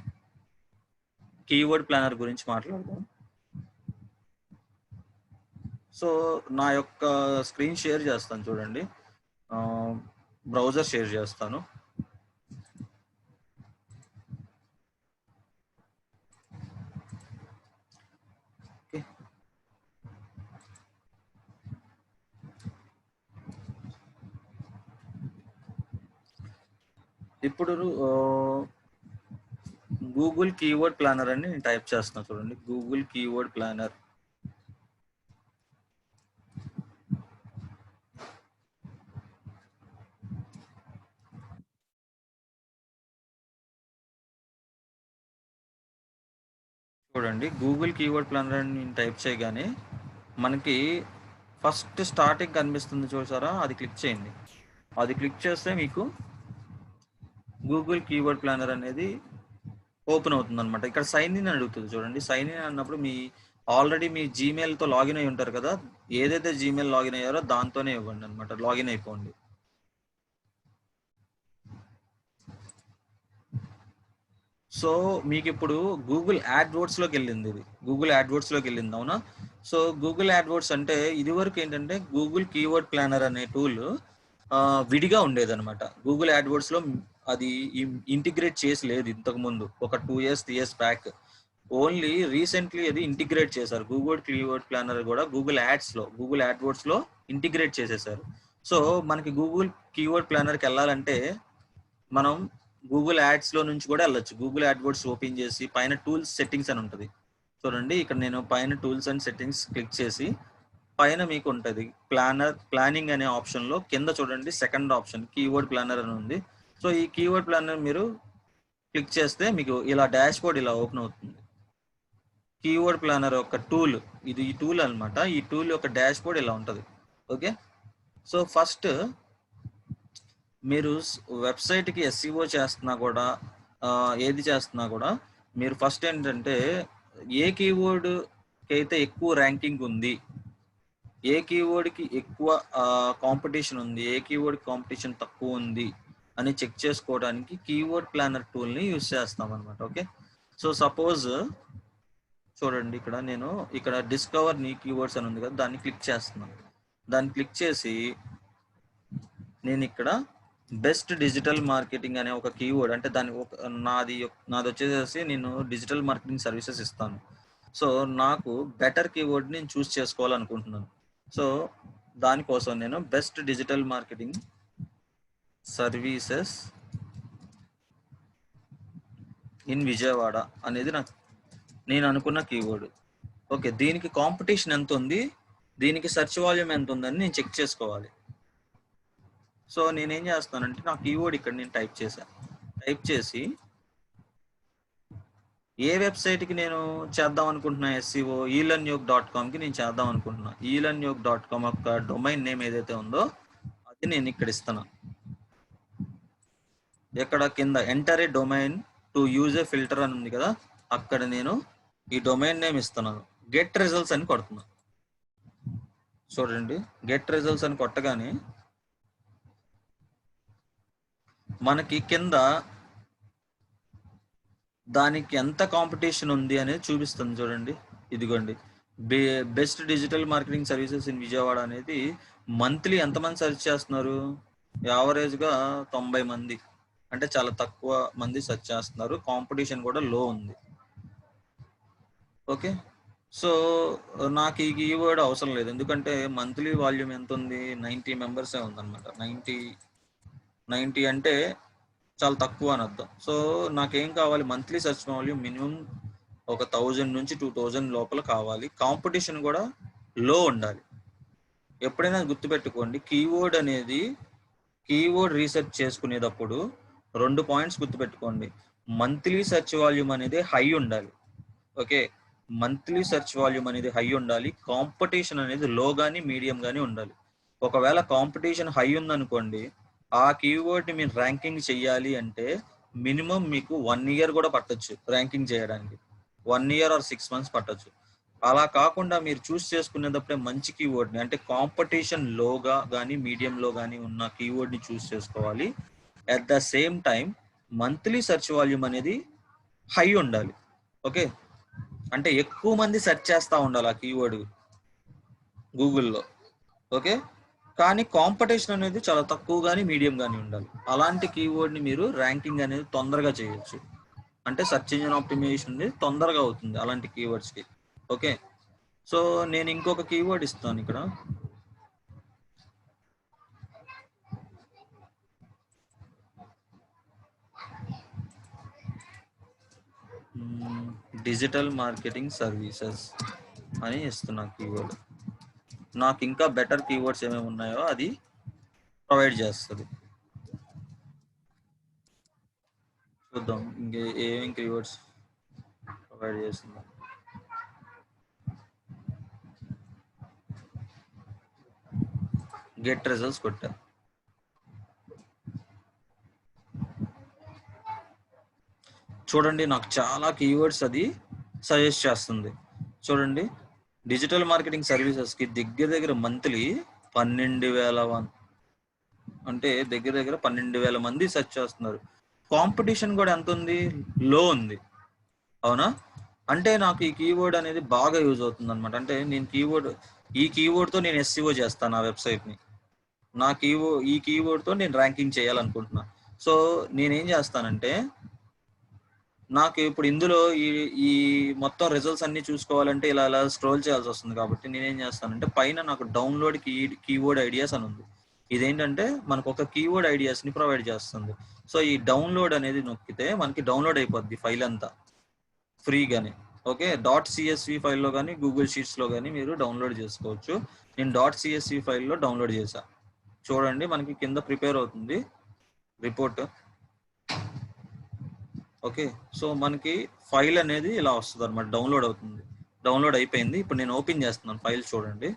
కీవర్డ్ ప్లానర్ గురించి మాట్లాడదాం. సో నా యొక్క స్క్రీన్ షేర్ చేస్తాను చూడండి, బ్రౌజర్ షేర్ చేస్తాను. ఇప్పుడు గూగుల్ కీవర్డ్ ప్లానర్ అని నేను టైప్ చేస్తున్నా చూడండి, గూగుల్ కీవర్డ్ ప్లానర్. చూడండి, గూగుల్ కీవర్డ్ ప్లానర్ అని నేను టైప్ చేయగానే మనకి ఫస్ట్ స్టార్టింగ్ కనిపిస్తుంది చూసారా, అది క్లిక్ చేయండి. అది క్లిక్ చేస్తే మీకు గూగుల్ కీవర్డ్ ప్లానర్ అనేది ఓపెన్ అవుతుంది అనమాట. ఇక్కడ సైన్ ఇన్ అడుగుతుంది చూడండి. సైన్ ఇన్ అన్నప్పుడు మీ ఆల్రెడీ మీ జీమెయిల్తో లాగిన్ అయి ఉంటారు కదా, ఏదైతే జీమెయిల్ లాగిన్ అయ్యారో దాంతోనే ఇవ్వండి అనమాట, లాగిన్ అయిపోండి. సో మీకు ఇప్పుడు గూగుల్ యాడ్వర్డ్స్లోకి వెళ్ళింది, ఇది గూగుల్ యాడ్వర్డ్స్లోకి వెళ్ళింది, అవునా? సో గూగుల్ యాడ్వర్డ్స్ అంటే ఇదివరకు ఏంటంటే గూగుల్ కీవర్డ్ ప్లానర్ అనే టూల్ విడిగా ఉండేదన్నమాట. గూగుల్ యాడ్వర్డ్స్లో అది ఇంటిగ్రేట్ చేసి లేదు ఇంతకుముందు, ఒక 2 years 3 years back. Only recently అది ఇంటిగ్రేట్ చేశారు. గూగుల్ కీవర్డ్ ప్లానర్ కూడా గూగుల్ యాడ్స్లో, గూగుల్ యాడ్వర్డ్స్లో ఇంటిగ్రేట్ చేసేసారు. సో మనకి గూగుల్ కీవర్డ్ ప్లానర్కి వెళ్ళాలంటే మనం గూగుల్ యాడ్స్లో నుంచి కూడా వెళ్ళొచ్చు. గూగుల్ యాడ్వర్డ్స్ ఓపెన్ చేసి పైన టూల్స్ సెట్టింగ్స్ అని ఉంటుంది చూడండి. ఇక్కడ నేను పైన టూల్స్ అండ్ సెట్టింగ్స్ క్లిక్ చేసి పైన మీకు ఉంటుంది ప్లానింగ్ అనే ఆప్షన్లో కింద చూడండి, సెకండ్ ఆప్షన్ కీవర్డ్ ప్లానర్ అని ఉంది. సో ఈ కీవర్డ్ ప్లానర్ మీరు క్లిక్ చేస్తే మీకు ఇలా డాష్ బోర్డ్ ఇలా ఓపెన్ అవుతుంది. కీవర్డ్ ప్లానర్ యొక్క టూల్ ఇది, ఈ టూల్ అనమాట. ఈ టూల్ యొక్క డాష్ బోర్డ్ ఇలా ఉంటుంది. ఓకే, సో ఫస్ట్ మీరు వెబ్సైట్కి SEO చేస్తున్నా కూడా, ఏది చేస్తున్నా కూడా మీరు ఫస్ట్ ఏంటంటే ఏ కీవర్డ్కి అయితే ఎక్కువ ర్యాంకింగ్ ఉంది, ఏ కీవర్డ్కి ఎక్కువ కాంపిటీషన్ ఉంది, ఏ కీవర్డ్ కాంపిటీషన్ తక్కువ ఉంది అని చెక్ చేసుకోవడానికి కీవర్డ్ ప్లానర్ టూల్ని యూజ్ చేస్తాం అనమాట. ఓకే, సో సపోజ్ చూడండి ఇక్కడ నేను ఇక్కడ డిస్కవర్ నీ కీవర్డ్స్ అని ఉంది కదా, దాన్ని క్లిక్ చేస్తున్నాను. దాన్ని క్లిక్ చేసి నేను ఇక్కడ బెస్ట్ డిజిటల్ మార్కెటింగ్ అనే ఒక కీవర్డ్, అంటే దాని నాది వచ్చేసి నేను డిజిటల్ మార్కెటింగ్ సర్వీసెస్ ఇస్తాను. సో నాకు బెటర్ కీవర్డ్ నేను చూస్ చేసుకోవాలనుకుంటున్నాను. సో దానికోసం నేను best digital marketing services in Vijayawada అనేది నేను అనుకున్న కీవర్డ్. ఓకే, దీనికి కాంపిటీషన్ ఎంత ఉంది, దీనికి సెర్చ్ వాల్యూమ్ ఎంత ఉందని నేను చెక్ చేసుకోవాలి. సో నేనేం చేస్తానంటే నా కీవర్డ్ ఇక్కడ నేను టైప్ చేశాను. టైప్ చేసి ఏ వెబ్సైట్కి నేను చేద్దాం అనుకుంటున్నా, ఎస్సీఓ elearnyog.com కి నేను చేద్దాం అనుకుంటున్నా. elearnyog.com యొక్క డొమైన్ నేమ్ ఏదైతే ఉందో అది నేను ఇక్కడ ఇస్తాను. ఎక్కడ కింద enter a domain to use a filter అని ఉంది కదా, అక్కడ నేను ఈ డొమైన్ నేమ్ ఇస్తున్నాను. గెట్ రిజల్ట్స్ అని కొడుతున్నా. చూడండి, గెట్ రిజల్ట్స్ అని కొట్టగానే మనకి కింద దానికి ఎంత కాంపిటీషన్ ఉంది అనేది చూపిస్తుంది. చూడండి, ఇదిగోండి, best digital marketing services in Vijayawada అనేది మంత్లీ ఎంతమంది సెర్చ్ చేస్తున్నారు, యావరేజ్గా 90 మంది, అంటే చాలా తక్కువ మంది సెర్చ్ చేస్తున్నారు. కాంపిటీషన్ కూడా లో ఉంది. ఓకే, సో నాకు ఈ కీవర్డ్ అవసరం లేదు, ఎందుకంటే మంత్లీ వాల్యూమ్ ఎంత ఉంది, 90 మెంబర్సే ఉందన్నమాట. 90 అంటే చాలా తక్కువ అని అర్థం. సో నాకేం కావాలి, మంత్లీ సెర్చ్ వాల్యూమ్ మినిమం ఒక 1000 నుంచి 2000 లోపల కావాలి. కాంపిటీషన్ కూడా లో ఉండాలి. ఎప్పుడైనా గుర్తుపెట్టుకోండి, కీవర్డ్ అనేది కీవర్డ్ రీసెర్చ్ చేసుకునేటప్పుడు 2 పాయింట్స్ గుర్తుపెట్టుకోండి. మంత్లీ సెర్చ్ వాల్యూమ్ అనేది హై ఉండాలి. ఓకే, మంత్లీ సెర్చ్ వాల్యూమ్ అనేది హై ఉండాలి. కాంపిటీషన్ అనేది లో కానీ మీడియం కానీ ఉండాలి. ఒకవేళ కాంపిటీషన్ హై ఉందనుకోండి, ఆ కీవర్డ్ని మీరు ర్యాంకింగ్ చేయాలి అంటే మినిమం మీకు 1 year కూడా పట్టొచ్చు ర్యాంకింగ్ చేయడానికి. 1 year or 6 months పట్టొచ్చు. అలా కాకుండా మీరు చూస్ చేసుకునేటప్పుడే మంచి కీవర్డ్ని, అంటే కాంపిటీషన్ లోగా కానీ మీడియంలో కానీ ఉన్న కీవర్డ్ని చూస్ చేసుకోవాలి. At the same time monthly search volume అనేది హై ఉండాలి. ఓకే, అంటే ఎక్కువ మంది సెర్చ్ చేస్తూ ఉండాలి ఆ కీవర్డ్ గూగుల్లో. ఓకే, కానీ కాంపిటీషన్ అనేది చాలా తక్కువ కానీ మీడియం కానీ ఉండాలి. అలాంటి కీవర్డ్ని మీరు ర్యాంకింగ్ అనేది తొందరగా చేయొచ్చు, అంటే సెర్చ్ ఇంజిన్ ఆప్టిమైజేషన్ అనేది తొందరగా అవుతుంది అలాంటి కీవర్డ్స్కి. ఓకే, సో నేను ఇంకొక కీవర్డ్ ఇస్తాను ఇక్కడ. డిజిటల్ మార్కెటింగ్ సర్వీసెస్ అని ఇస్తున్నా కీవర్డ్. నాకు ఇంకా బెటర్ కీవర్డ్స్ ఏమేమి ఉన్నాయో అది ప్రొవైడ్ చేస్తుంది. చూద్దాం ఇంకే ఏమేమి కీవర్డ్స్ ప్రొవైడ్ చేస్తుందా. గెట్ రిజల్ట్స్ కొట్టా. చూడండి, నాకు చాలా కీవర్డ్స్ అది సజెస్ట్ చేస్తుంది. చూడండి, డిజిటల్ మార్కెటింగ్ సర్వీసెస్కి దగ్గర మంత్లీ 12,000 అంటే దగ్గర 12,000 మంది సెర్చ్ చేస్తున్నారు. కాంపిటీషన్ కూడా ఎంత ఉంది, లో ఉంది. అవునా, అంటే నాకు ఈ కీవర్డ్ అనేది బాగా యూజ్ అవుతుంది అనమాట. అంటే నేను ఈ కీవర్డ్తో నేను ఎస్సీఓ చేస్తాను ఆ వెబ్సైట్ని. ఈ కీవర్డ్తో నేను ర్యాంకింగ్ చేయాలనుకుంటున్నా. సో నేనేం చేస్తానంటే, నాకు ఇప్పుడు ఇందులో ఈ మొత్తం రిజల్ట్స్ అన్ని చూసుకోవాలంటే ఇలా స్క్రోల్ చేయాల్సి వస్తుంది. కాబట్టి నేనేం చేస్తానంటే, పైన నాకు డౌన్లోడ్ కీవర్డ్ ఐడియాస్ అని ఉంది. ఇదేంటంటే మనకు ఒక కీవర్డ్ ఐడియాస్ని ప్రొవైడ్ చేస్తుంది. సో ఈ డౌన్లోడ్ అనేది నొక్కితే మనకి డౌన్లోడ్ అయిపోద్ది ఫైల్ అంతా ఫ్రీగానే. ఓకే, .csv ఫైల్లో కానీ గూగుల్ షీట్స్లో కానీ మీరు డౌన్లోడ్ చేసుకోవచ్చు. నేను .csv ఫైల్లో డౌన్లోడ్ చేశా. చూడండి, మనకి కింద ప్రిపేర్ అవుతుంది రిపోర్ట్. ఓకే, సో మనకి ఫైల్ అనేది ఇలా వస్తుంది అనమాట, డౌన్లోడ్ అవుతుంది. డౌన్లోడ్ అయిపోయింది. ఇప్పుడు నేను ఓపెన్ చేస్తున్నాను ఫైల్. చూడండి,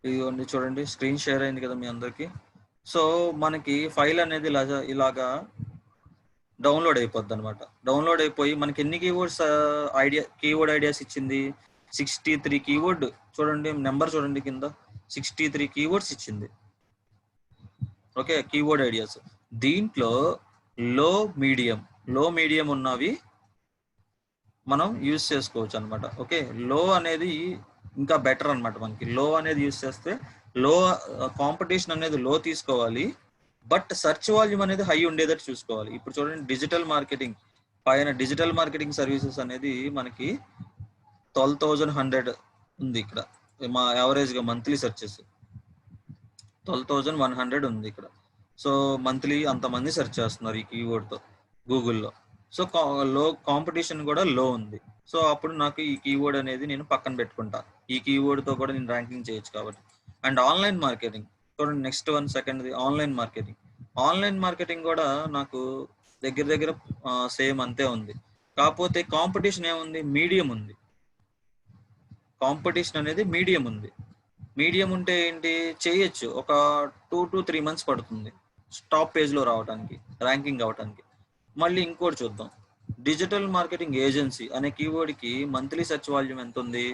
ఇదిగోండి, చూడండి స్క్రీన్ షేర్ అయింది కదా మీ అందరికి. సో మనకి ఫైల్ అనేది ఇలాగా డౌన్లోడ్ అయిపోద్ది అనమాట. డౌన్లోడ్ అయిపోయి మనకి ఎన్ని కీవర్డ్ ఐడియాస్ ఇచ్చింది? 63 కీవర్డ్. చూడండి నెంబర్ చూడండి కింద, 63 కీవర్డ్స్ ఇచ్చింది. Okay, keyword ideas. దీంట్లో లో మీడియం ఉన్నవి మనం యూజ్ చేసుకోవచ్చు అనమాట. ఓకే, లో అనేది ఇంకా బెటర్ అనమాట. మనకి లో అనేది యూజ్ చేస్తే కాంపిటీషన్ అనేది లో తీసుకోవాలి, బట్ సెర్చ్ వాల్యూమ్ అనేది హై ఉండేటట్టు చూసుకోవాలి. ఇప్పుడు చూడండి డిజిటల్ మార్కెటింగ్ సర్వీసెస్ అనేది మనకి 12,100 ఉంది ఇక్కడ. మా యావరేజ్ గా మంత్లీ సెర్చెస్ 12,100 ఉంది ఇక్కడ. సో మంత్లీ అంతమంది సెర్చ్ చేస్తున్నారు ఈ కీవర్డ్ తో గూగుల్లో. సో కాంపిటీషన్ కూడా లో ఉంది. సో అప్పుడు నాకు ఈ కీవర్డ్ అనేది నేను పక్కన పెట్టుకుంటా. ఈ కీవర్డ్ తో కూడా నేను ర్యాంకింగ్ చేయొచ్చు కాబట్టి. అండ్ ఆన్లైన్ మార్కెటింగ్ చూడండి, next one second online marketing కూడా నాకు దగ్గర సేమ్ అంతే ఉంది. కాకపోతే కాంపిటీషన్ ఏముంది? మీడియం ఉంది. కాంపిటీషన్ అనేది మీడియం ఉంది. మీడియం ఉంటే ఏంటి చేయొచ్చు, ఒక 2 to 3 months పడుతుంది టాప్ పేజ్ లో రావడానికి, ర్యాంకింగ్ అవడానికి. మళ్ళీ ఇంకోటి చూద్దాం, డిజిటల్ మార్కెటింగ్ ఏజెన్సీ అనే కీవర్డ్ కి మంత్లీ సెర్చ్ వాల్యూమ్ ఎంత ఉంది?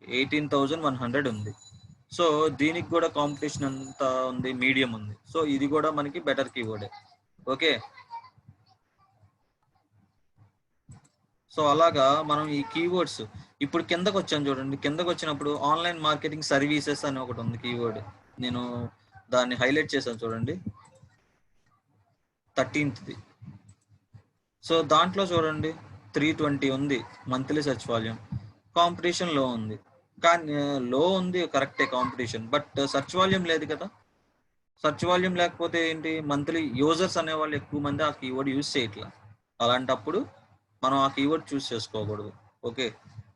18,100 ఉంది. సో దీనికి కూడా కాంపిటీషన్ ఎంత ఉంది? మీడియం ఉంది. సో ఇది కూడా మనకి బెటర్ కీవర్డే. ఓకే, సో అలాగా మనం ఈ కీవర్డ్స్ ఇప్పుడు కిందకు వచ్చాను చూడండి. కిందకు వచ్చినప్పుడు ఆన్లైన్ మార్కెటింగ్ సర్వీసెస్ అని ఒకటి ఉంది కీవర్డ్. నేను దాన్ని హైలైట్ చేశాను చూడండి, 13th. సో దాంట్లో చూడండి 320 ఉంది మంత్లీ సెర్చ్ వాల్యూమ్. కాంపిటీషన్ లో ఉంది, కానీ లో ఉంది కరెక్టే కాంపిటీషన్, బట్ సెర్చ్ వాల్యూమ్ లేదు కదా. సెర్చ్ వాల్యూమ్ లేకపోతే ఏంటి, మంత్లీ యూజర్స్ అనేవాళ్ళు ఎక్కువ మంది ఆ కీవర్డ్ యూజ్ చేయట్లా. అలాంటప్పుడు మనం ఆ కీవర్డ్ చూస్ చేసుకోకూడదు. ఓకే,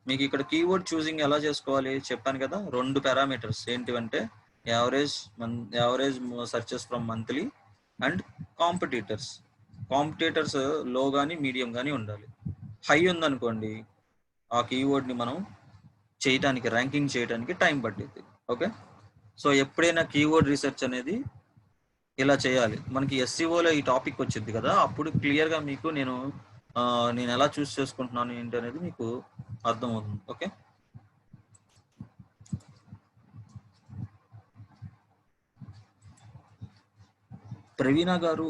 మీకు ఇక్కడ కీవర్డ్ చూసింగ్ ఎలా చేసుకోవాలి చెప్పాను కదా. 2 పారామీటర్స్ ఏంటివంటే average searches from monthly and competitors లో కానీ మీడియం కానీ ఉండాలి. హై ఉందనుకోండి ఆ కీవర్డ్ని మనం చేయటానికి, ర్యాంకింగ్ చేయడానికి టైం పట్టింది. ఓకే, సో ఎప్పుడైనా కీవర్డ్ రీసెర్చ్ అనేది ఇలా చేయాలి. మనకి ఎస్సీఓలో ఈ టాపిక్ వచ్చింది కదా, అప్పుడు క్లియర్గా మీకు నేను ఎలా చూస్ చేసుకుంటున్నాను ఏంటి అనేది మీకు అర్థమవుతుంది. ఓకే, ప్రవీణ గారు,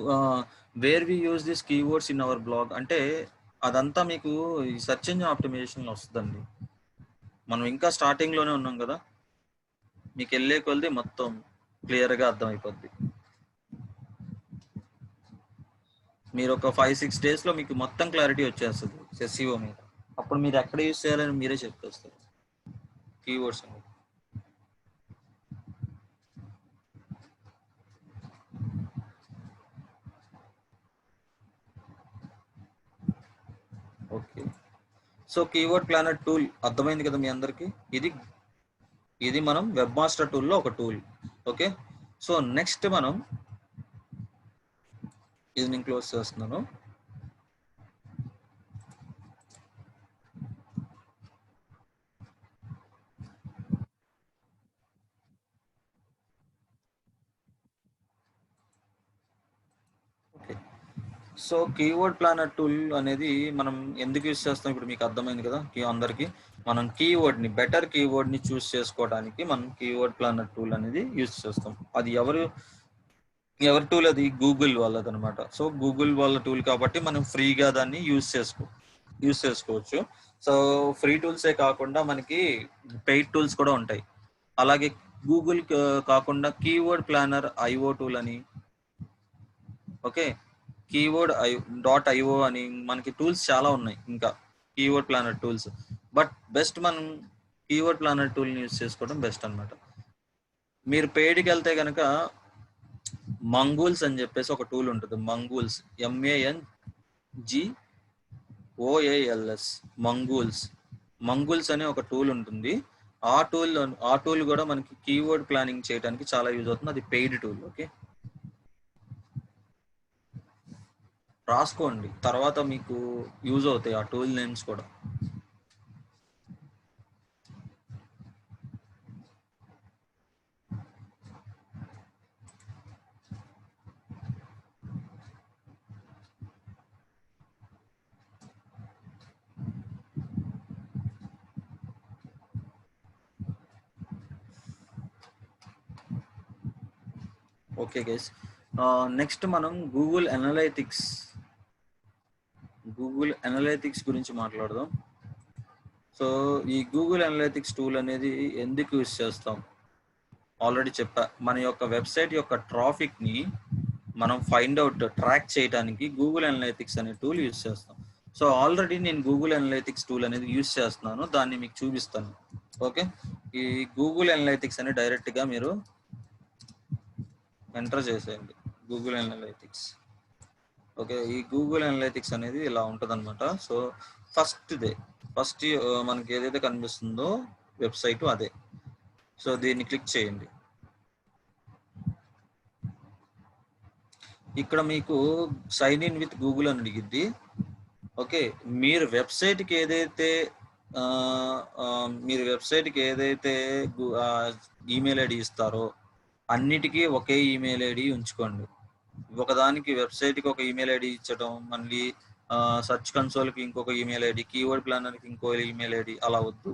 where we use this keywords in our blog అంటే అదంతా మీకు ఈ సెర్చ్ ఇంజిన్ ఆప్టిమైజేషన్లో వస్తుందండి. మనం ఇంకా స్టార్టింగ్ లోనే ఉన్నాం కదా, మీకు వెళ్ళే కొలది మొత్తం క్లియర్గా అర్థమైపోద్ది. మీరు ఒక 5-6 days లో మీకు మొత్తం క్లారిటీ వచ్చేస్తుంది ఎస్సీఓ మీద. అప్పుడు మీరు ఎక్కడ యూజ్ చేయాలని మీరే చెప్పేస్తారు కీవర్డ్స్ అనేది. Okay, so keyword planner tool అర్థమైంది కదా మీ అందరికి. ఇది మనం వెబ్ మాస్టర్ టూల్లో ఒక టూల్. ఓకే, సో నెక్స్ట్ మనం ఇది నేను క్లోజ్ చేస్తున్నాను. Okay, so keyword planner tool అనేది మనం ఎందుకు యూజ్ చేస్తాం ఇప్పుడు మీకు అర్థమైంది కదా అందరికి. మనం బెటర్ కీవర్డ్ని చూస్ చేసుకోవడానికి మనం కీవర్డ్ ప్లానర్ టూల్ అనేది యూజ్ చేస్తాం. అది ఎవరి టూల్? అది గూగుల్ వాళ్ళది అనమాట. సో గూగుల్ వాళ్ళ టూల్ కాబట్టి మనం ఫ్రీగా దాన్ని యూజ్ చేసుకోవచ్చు. సో ఫ్రీ టూల్సే కాకుండా మనకి పెయిడ్ టూల్స్ కూడా ఉంటాయి. అలాగే గూగుల్ కాకుండా కీవర్డ్ ప్లానర్ IO టూల్ అని, ఓకే, keyword.io అని మనకి టూల్స్ చాలా ఉన్నాయి ఇంకా keyword planner tools. But best మనం కీవర్డ్ ప్లానర్ టూల్ని యూజ్ చేసుకోవడం బెస్ట్ అనమాట. మీరు పెయిడ్కి వెళ్తే కనుక మంగూల్స్ అని చెప్పేసి ఒక టూల్ ఉంటుంది. మంగూల్స్ MANGOALS మంగూల్స్ అనే ఒక టూల్ ఉంటుంది. ఆ టూల్ కూడా మనకి కీవర్డ్ ప్లానింగ్ చేయడానికి చాలా యూజ్ అవుతుంది. అది పెయిడ్ టూల్. ఓకే, రాసుకోండి, తర్వాత మీకు యూజ్ అవుతాయి ఆ టూల్ నేమ్స్ కూడా. ఓకే గైస్, నెక్స్ట్ మనం గూగుల్ అనలైటిక్స్ గురించి మాట్లాడదాం. సో ఈ గూగుల్ అనలైటిక్స్ టూల్ అనేది ఎందుకు యూస్ చేస్తాం ఆల్రెడీ చెప్పా. మన యొక్క వెబ్సైట్ యొక్క ట్రాఫిక్ని మనం ట్రాక్ చేయడానికి గూగుల్ అనలైటిక్స్ అనే టూల్ యూస్ చేస్తాం. సో ఆల్రెడీ నేను గూగుల్ అనలైటిక్స్ టూల్ అనేది యూస్ చేస్తున్నాను, దాన్ని మీకు చూపిస్తాను. ఓకే, ఈ గూగుల్ అనలైటిక్స్ అని డైరెక్ట్గా మీరు ఎంటర్ చేసేయండి గూగుల్ అనలైటిక్స్. ఓకే, ఈ గూగుల్ అనలైటిక్స్ అనేది ఇలా ఉంటుంది అనమాట. సో ఫస్ట్ మనకి ఏదైతే కనిపిస్తుందో వెబ్సైట్ అదే. సో దీన్ని క్లిక్ చేయండి. ఇక్కడ మీకు సైన్ ఇన్ విత్ గూగుల్ అని అడిగిద్ది. ఓకే, మీరు వెబ్సైట్కి ఏదైతే ఈమెయిల్ ఐడి ఇస్తారో అన్నిటికీ ఒకే ఈమెయిల్ ఐడి ఉంచుకోండి. ఒకదానికి వెబ్సైట్కి ఒక ఈమెయిల్ ఐడి ఇచ్చడం, మళ్ళీ సర్చ్ కన్సోల్కి ఇంకొక ఈమెయిల్ ఐడి, కీవర్డ్ ప్లానర్కి ఇంకో ఈమెయిల్ ఐడి, అలా వద్దు.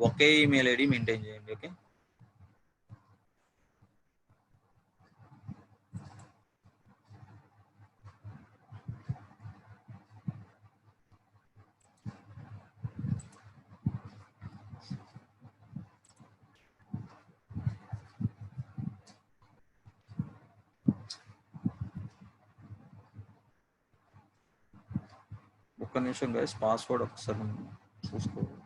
ఒకే ఈమెయిల్ ఐడి మెయింటైన్ చేయండి. ఓకే, ఒక్క నిమిషం గైస్, పాస్వర్డ్ ఒకసారి చూసుకోవాలి.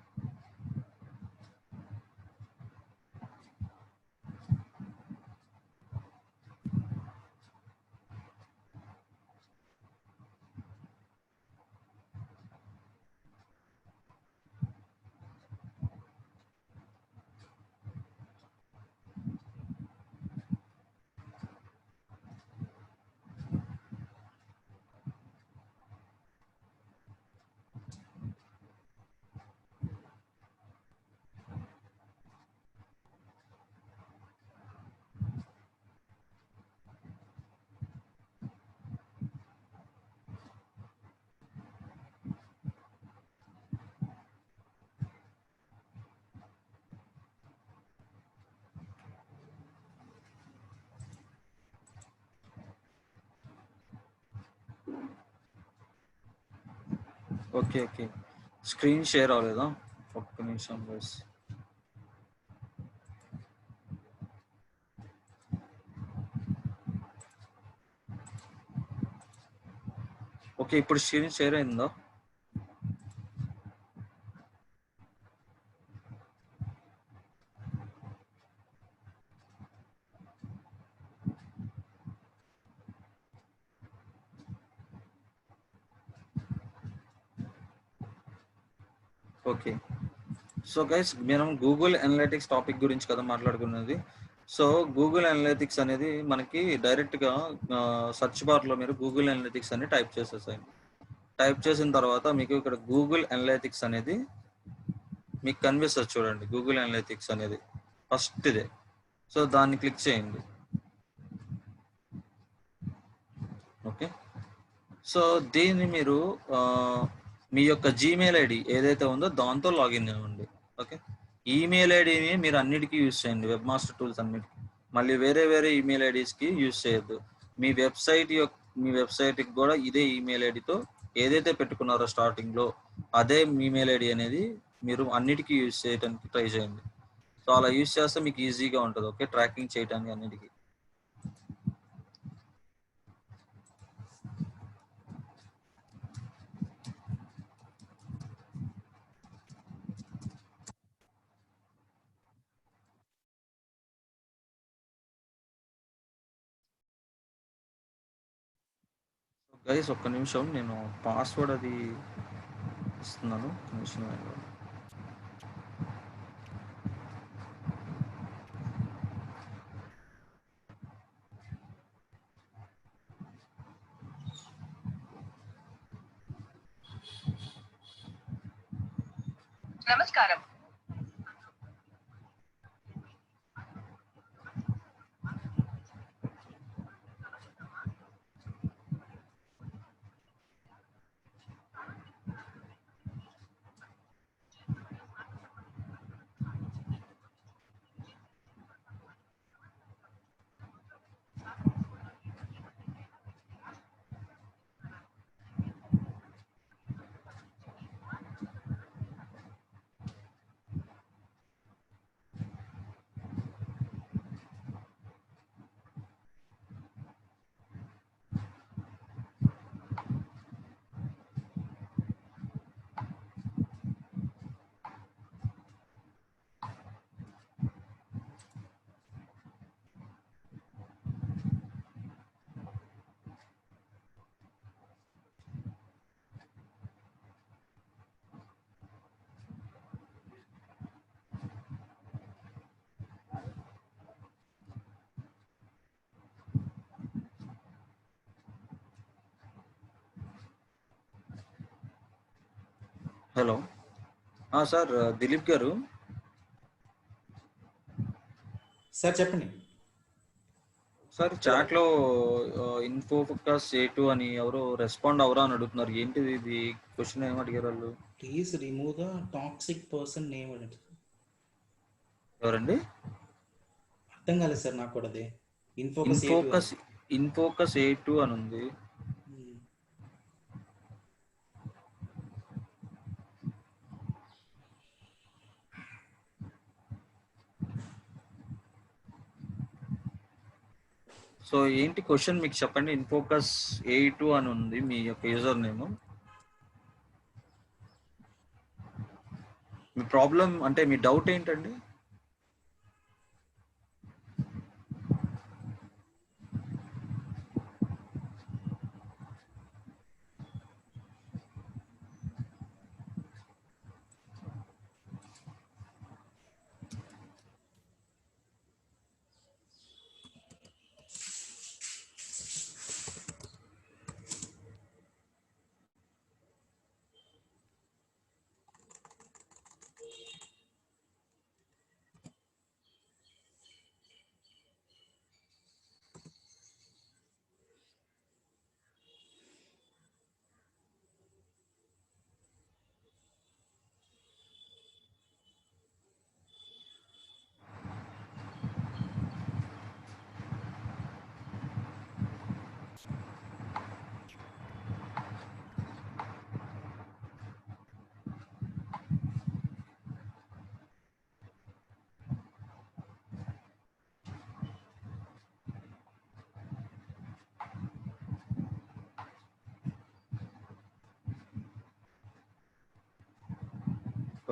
ఓకే ఓకే, స్క్రీన్ షేర్ అవ్వలేదా? ఒక్క నిమిషం గైస్. ఓకే, ఇప్పుడు స్క్రీన్ షేర్ అయిందా? ఓకే, సో గైస్ మనం గూగుల్ అనలైటిక్స్ టాపిక్ గురించి కదా మాట్లాడుకున్నది. సో గూగుల్ అనలైటిక్స్ అనేది మనకి డైరెక్ట్గా సర్చ్ బార్లో మీరు గూగుల్ అనలైటిక్స్ అని టైప్ చేసేసాయండి. టైప్ చేసిన తర్వాత మీకు ఇక్కడ గూగుల్ అనలైటిక్స్ అనేది మీకు కనిపిస్తుంది చూడండి. గూగుల్ అనలైటిక్స్ అనేది ఫస్ట్ ఇదే. సో దాన్ని క్లిక్ చేయండి. ఓకే, సో దీన్ని మీరు మీ యొక్క జీమెయిల్ ఐడి ఏదైతే ఉందో దాంతో లాగిన్ అవ్వండి. ఓకే, ఈమెయిల్ ఐడిని మీరు అన్నిటికీ యూజ్ చేయండి, వెబ్ మాస్టర్ టూల్స్ అన్నిటికీ. మళ్ళీ వేరే ఈమెయిల్ ఐడీస్కి యూజ్ చేయొద్దు. మీ వెబ్సైట్కి కూడా ఇదే ఈమెయిల్ ఐడితో ఏదైతే పెట్టుకున్నారో స్టార్టింగ్లో అదే ఈమెయిల్ ఐడి అనేది మీరు అన్నిటికీ యూజ్ చేయడానికి ట్రై చేయండి. సో అలా యూజ్ చేస్తే మీకు ఈజీగా ఉంటుంది. ఓకే, ట్రాకింగ్ చేయడానికి అన్నిటికీ. గైస్ ఒక్క నిమిషం, నేను పాస్వర్డ్ అది ఇస్తున్నాను. నిమిషం. నమస్కారం. హలో సార్, దిలీప్ గారు. సార్ చెప్పండి. సార్ చాట్లో ఇన్ఫోకస్ A2 అని ఎవరో రెస్పాండ్ అవరా అని అడుగుతున్నారు. ఏంటిది ఇది క్వశ్చన్ ఏం అడిగారు వాళ్ళు? Please remove the toxic person name అని. ఎవరండి? అర్థం కాలేదు సార్ నాకు కూడా అది. ఇన్ఫోకస్ A2 అని ఉంది. సో ఏంటి క్వశ్చన్ మీకు చెప్పండి. ఇన్ఫోకస్ A2 అని ఉంది మీ యొక్క యూజర్ నేమ్. మీ ప్రాబ్లం అంటే మీ డౌట్ ఏంటండి?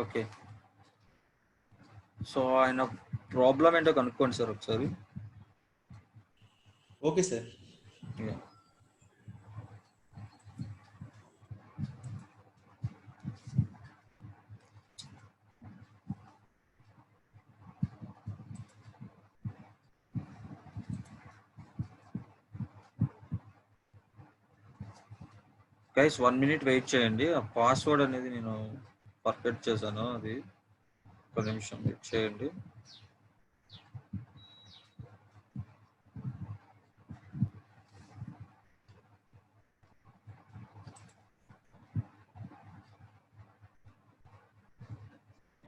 ఓకే, సో ఆయన ప్రాబ్లం ఏంటో కనుక్కోండి సార్ ఒకసారి. Okay sir. Guys 1 minute wait చేయండి. ఆ పాస్వర్డ్ అనేది నేను ఫర్గెట్ చేశాను, అది ఒక నిమిషం వెయిట్ చేయండి.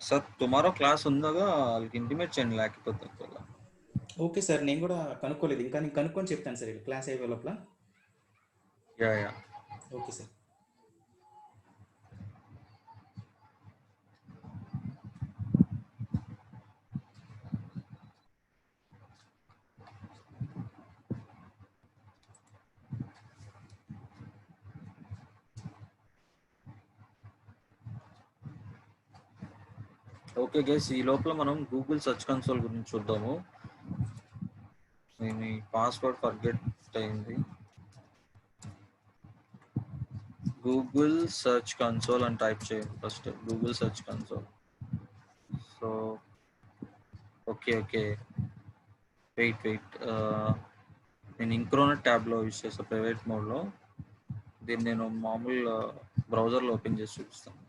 సార్ టుమారో క్లాస్ ఉందాగా వాళ్ళకి ఇంటిమేట్ చేయండి, లేకపోతే ఓకే సార్, నేను కూడా కనుక్కోలేదు ఇంకా. నేను కనుక్కొని చెప్తాను సార్ క్లాస్ అయిపోయే లోపల. Yeah okay sir. Okay guys, ఈ లోపల మనం గూగుల్ సెర్చ్ కన్సోల్ గురించి చూద్దాము. నేను ఈ పాస్వర్డ్ ఫర్గెట్ అయింది. గూగుల్ సెర్చ్ కన్సోల్ అని టైప్ చేయండి first. Google search console. So okay wait నేను ఇంక్రోనెట్ ట్యాబ్లో యూజ్ చేస్తాను, ప్రైవేట్ మోడ్లో. దీన్ని నేను మామూలు బ్రౌజర్లో ఓపెన్ చేసి చూపిస్తాను.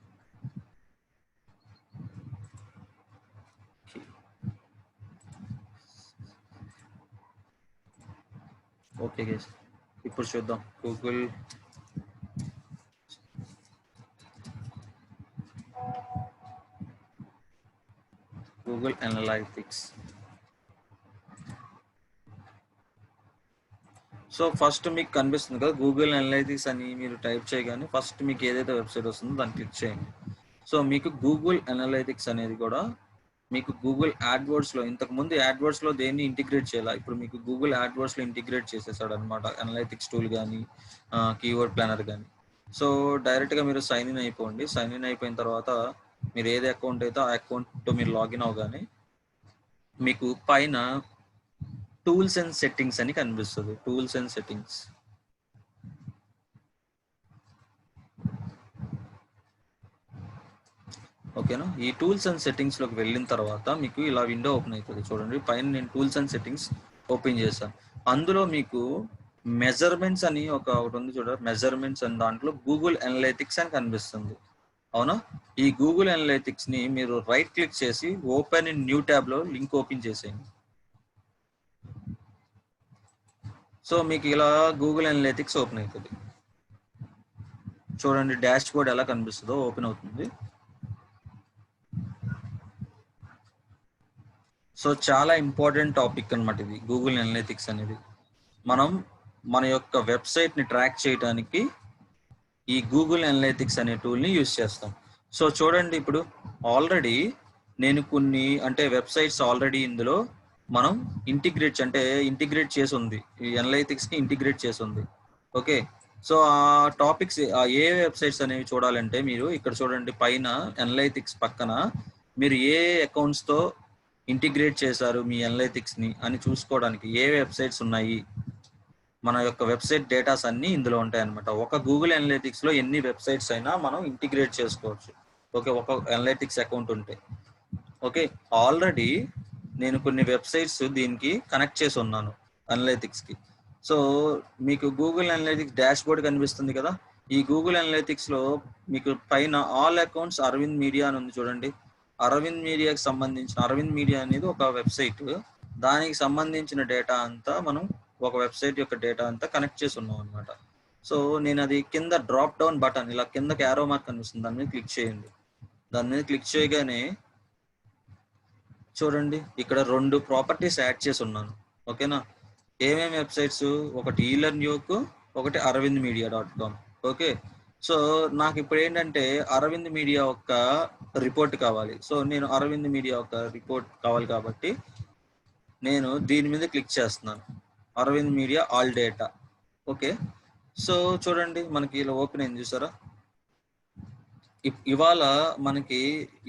ఓకే గైస్, ఇప్పుడు చూద్దాం. Google analytics. సో ఫస్ట్ మీకు కనిపిస్తుంది కదా గూగుల్ అనలైటిక్స్ అని. మీరు టైప్ చేయగానే ఫస్ట్ మీకు ఏదైతే వెబ్సైట్ వస్తుందో దాన్ని క్లిక్ చేయండి. సో మీకు గూగుల్ అనలైటిక్స్ అనేది కూడా మీకు గూగుల్ యాడ్వర్డ్స్లో, ఇంతకుముందు యాడ్వర్డ్స్లో దేన్ని ఇంటిగ్రేట్ చేయాలి, ఇప్పుడు మీకు గూగుల్ యాడ్వర్డ్స్లో ఇంటిగ్రేట్ చేసేసాడు అనమాట అనలైటిక్స్ టూల్ కానీ కీవర్డ్ ప్లానర్ కానీ. సో డైరెక్ట్గా మీరు సైన్ ఇన్ అయిపోండి. సైన్ ఇన్ అయిపోయిన తర్వాత మీరు ఏది అకౌంట్ అయితే ఆ అకౌంట్తో మీరు లాగిన్ అవగానే మీకు పైన టూల్స్ అండ్ సెట్టింగ్స్ అని కనిపిస్తుంది. Tools and settings. ఓకేనా? ఈ టూల్స్ అండ్ సెట్టింగ్స్ లోకి వెళ్ళిన తర్వాత మీకు ఇలా విండో ఓపెన్ అవుతుంది. చూడండి పైన నేను టూల్స్ అండ్ సెట్టింగ్స్ ఓపెన్ చేశాను. అందులో మీకు మెజర్మెంట్స్ అని ఒకటి ఉంది చూడండి, మెజర్మెంట్స్ అని. దాంట్లో గూగుల్ అనలైటిక్స్ అని కనిపిస్తుంది. అవునా? ఈ గూగుల్ అనలిటిక్స్ ని మీరు రైట్ క్లిక్ చేసి ఓపెన్ ఇన్ న్యూ ట్యాబ్ లో లింక్ ఓపెన్ చేసేయండి. సో మీకు ఇలా గూగుల్ అనలిటిక్స్ ఓపెన్ అవుతుంది. చూడండి డాష్ బోర్డ్ ఎలా కనిపిస్తుందో ఓపెన్ అవుతుంది. సో చాలా ఇంపార్టెంట్ టాపిక్ అన్నమాట ఇది గూగుల్ అనలిటిక్స్ అనేది. మనం మన యొక్క వెబ్సైట్ ని ట్రాక్ చేయడానికి ఈ గూగుల్ అనలిటిక్స్ అనే టూల్ ని యూజ్ చేస్తాం. సో చూడండి ఇప్పుడు ఆల్రెడీ నేను కొన్ని అంటే వెబ్సైట్స్ ఆల్రెడీ ఇందులో మనం ఇంటిగ్రేట్ చేసి ఉంది. ఈ అనలిటిక్స్ కి ఇంటిగ్రేట్ చేసి ఉంది. ఓకే, సో ఆ టాపిక్స్ ఏ వెబ్సైట్స్ అనేవి చూడాలంటే మీరు ఇక్కడ చూడండి, పైన అనలిటిక్స్ పక్కన మీరు ఏ అకౌంట్స్ తో ఇంటిగ్రేట్ చేశారు మీ అనలిటిక్స్ ని అని చూసుకోవడానికి ఏ వెబ్సైట్స్ ఉన్నాయి, మన యొక్క వెబ్సైట్ డేటాస్ అన్ని ఇందులో ఉంటాయి అనమాట. ఒక గూగుల్ అనలిటిక్స్ లో ఎన్ని వెబ్సైట్స్ అయినా మనం ఇంటిగ్రేట్ చేసుకోవచ్చు. ఓకే, ఒక అనలిటిక్స్ అకౌంట్ ఉంటే. ఓకే, ఆల్రెడీ నేను కొన్ని వెబ్సైట్స్ దీనికి కనెక్ట్ చేసి ఉన్నాను అనలిటిక్స్ కి. సో మీకు గూగుల్ అనలిటిక్స్ డాష్ బోర్డ్ కనిపిస్తుంది కదా. ఈ గూగుల్ అనలిటిక్స్ లో మీకు పైన ఆల్ అకౌంట్స్ అరవింద్ మీడియా అని ఉంది చూడండి. అరవింద్ మీడియాకి సంబంధించిన అరవింద్ మీడియా అనేది ఒక వెబ్సైట్, దానికి సంబంధించిన డేటా అంతా మనం ఒక వెబ్సైట్ యొక్క డేటా అంతా కనెక్ట్ చేసి ఉన్నాం అనమాట. సో నేను అది కింద డ్రాప్ డౌన్ బటన్ ఇలా కిందకి యారో మార్క్ కనిపిస్తుంది, దాని మీద క్లిక్ చేయండి. దాని మీద క్లిక్ చేయగానే చూడండి ఇక్కడ 2 ప్రాపర్టీస్ యాడ్ చేసి ఉన్నాను. ఓకేనా, ఏమేమి వెబ్సైట్స్, ఒకటి ఈలర్న్యూక్, ఒకటి arvindmedia.com. ఓకే, సో నాకు ఇప్పుడు ఏంటంటే అరవింద్ మీడియా యొక్క రిపోర్ట్ కావాలి. సో నేను అరవింద్ మీడియా యొక్క రిపోర్ట్ కావాలి కాబట్టి నేను దీని మీద క్లిక్ చేస్తున్నాను, Aravind media all data. Okay, so చూడండి మనకి ఇలా ఓపెన్ అయింది చూసారా. ఇవాళ మనకి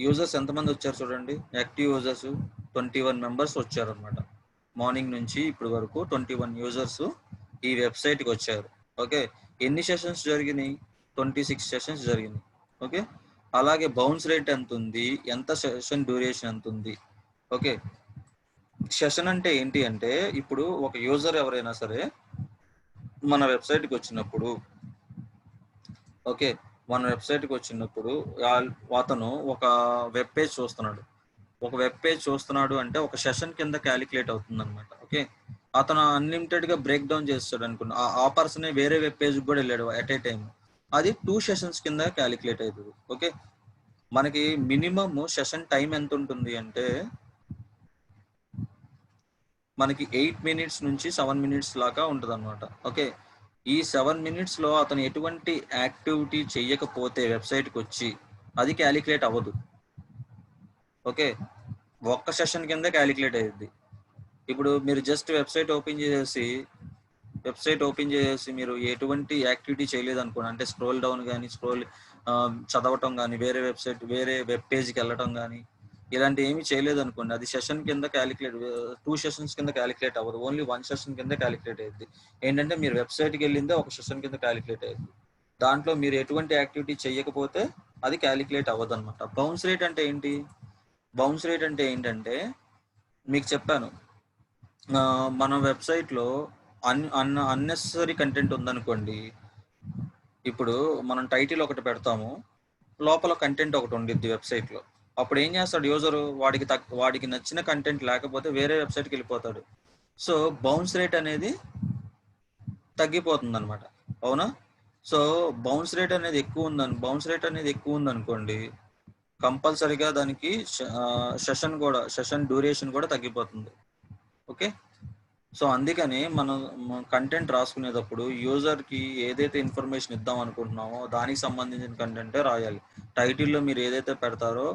యూజర్స్ ఎంతమంది వచ్చారు చూడండి, యాక్టివ్ యూజర్స్ 21 మెంబర్స్ వచ్చారు అనమాట. మార్నింగ్ నుంచి ఇప్పటి వరకు 21 యూజర్స్ ఈ వెబ్సైట్కి వచ్చారు. ఓకే, ఎన్ని సెషన్స్ జరిగినాయి? 26 సెషన్స్ జరిగినాయి. ఓకే, అలాగే బౌన్స్ రేట్ ఎంత ఉంది, ఎంత సెషన్ డ్యూరేషన్ ఎంత ఉంది. ఓకే, సెషన్ అంటే ఏంటి అంటే ఇప్పుడు ఒక యూజర్ ఎవరైనా సరే మన వెబ్సైట్కి వచ్చినప్పుడు, ఓకే మన వెబ్సైట్కి వచ్చినప్పుడు అతను ఒక వెబ్ పేజ్ చూస్తున్నాడు అంటే ఒక సెషన్ కింద క్యాలిక్యులేట్ అవుతుంది అనమాట. ఓకే, అతను అన్లిమిటెడ్ గా బ్రేక్ డౌన్ చేస్తాడు అనుకున్నా, ఆ పర్సన్ వేరే వెబ్ పేజ్ కూడా వెళ్ళాడు ఎట్ ఏ టైం, అది 2 సెషన్స్ కింద క్యాలిక్యులేట్ అవుతుంది. ఓకే, మనకి మినిమమ్ సెషన్ టైం ఎంత ఉంటుంది అంటే మనకి 8 మినిట్స్ నుంచి 7 మినిట్స్ లాగా ఉంటుంది అనమాట. ఓకే, ఈ 7 మినిట్స్ లో అతను ఎటువంటి యాక్టివిటీ చెయ్యకపోతే వెబ్సైట్కి వచ్చి అది క్యాలిక్యులేట్ అవ్వదు. ఓకే, ఒక్క సెషన్ కింద క్యాలిక్యులేట్ అయ్యింది. ఇప్పుడు మీరు జస్ట్ వెబ్సైట్ ఓపెన్ చేసేసి మీరు ఎటువంటి యాక్టివిటీ చేయలేదు అనుకోండి, అంటే స్క్రోల్ డౌన్ కానీ చదవటం కానీ వేరే వెబ్ పేజ్కి వెళ్ళటం కానీ ఇలాంటి ఏమి చేయలేదు అనుకోండి, అది సెషన్ కింద క్యాలిక్యులేట్ 2 సెషన్స్ కింద క్యాలిక్యులేట్ అవ్వదు, ఓన్లీ 1 సెషన్ కింద క్యాలిక్యులేట్ అయ్యింది. ఏంటంటే మీరు వెబ్సైట్కి వెళ్ళిందే ఒక సెషన్ కింద క్యాలిక్యులేట్ అయ్యింది, దాంట్లో మీరు ఎటువంటి యాక్టివిటీ చేయకపోతే అది క్యాలిక్యులేట్ అవ్వదు అనమాట. బౌన్స్ రేట్ అంటే ఏంటి? బౌన్స్ రేట్ అంటే ఏంటంటే మీకు చెప్పాను, మన వెబ్సైట్లో అన్నెసరీ కంటెంట్ ఉందనుకోండి, ఇప్పుడు మనం టైటిల్ ఒకటి పెడతాము, లోపల కంటెంట్ ఒకటి ఉండిద్ది వెబ్సైట్లో, అప్పుడు ఏం చేస్తాడు యూజరు, వాడికి నచ్చిన కంటెంట్ లేకపోతే వేరే వెబ్సైట్కి వెళ్ళిపోతాడు. సో బౌన్స్ రేట్ అనేది తగ్గిపోతుంది అనమాట. అవునా? సో బౌన్స్ రేట్ అనేది ఎక్కువ ఉందనుకోండి, కంపల్సరీగా దానికి సెషన్ డ్యూరేషన్ కూడా తగ్గిపోతుంది. ఓకే, సో అందుకని మనం కంటెంట్ రాసుకునేటప్పుడు యూజర్కి ఏదైతే ఇన్ఫర్మేషన్ ఇద్దాం అనుకుంటున్నామో దానికి సంబంధించిన కంటెంటే రాయాలి. టైటిల్లో మీరు ఏదైతే పెడతారో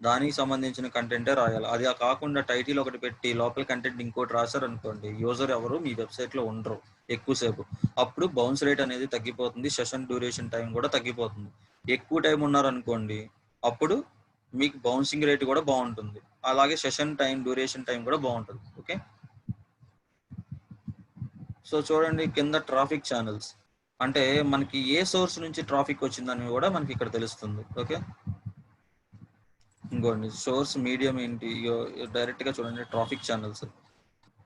దానికి సంబంధించిన కంటెంటే రాయాలి. అది కాకుండా టైటిల్ ఒకటి పెట్టి లోపల కంటెంట్ ఇంకోటి రాశారనుకోండి, యూజర్ ఎవరు మీ వెబ్సైట్లో ఉండరు ఎక్కువసేపు. అప్పుడు బౌన్స్ రేట్ అనేది తగ్గిపోతుంది, సెషన్ డ్యూరేషన్ టైం కూడా తగ్గిపోతుంది. ఎక్కువ టైం ఉన్నారనుకోండి, అప్పుడు మీకు బౌన్సింగ్ రేట్ కూడా బాగుంటుంది, అలాగే సెషన్ టైం డ్యూరేషన్ టైం కూడా బాగుంటుంది. ఓకే, సో చూడండి కింద ట్రాఫిక్ ఛానల్స్ అంటే మనకి ఏ సోర్స్ నుంచి ట్రాఫిక్ వచ్చిందని కూడా మనకి ఇక్కడ తెలుస్తుంది. ఓకే, ఇంకోండి సోర్స్ మీడియం ఏంటి, డైరెక్ట్ గా చూడండి ట్రాఫిక్ ఛానల్స్.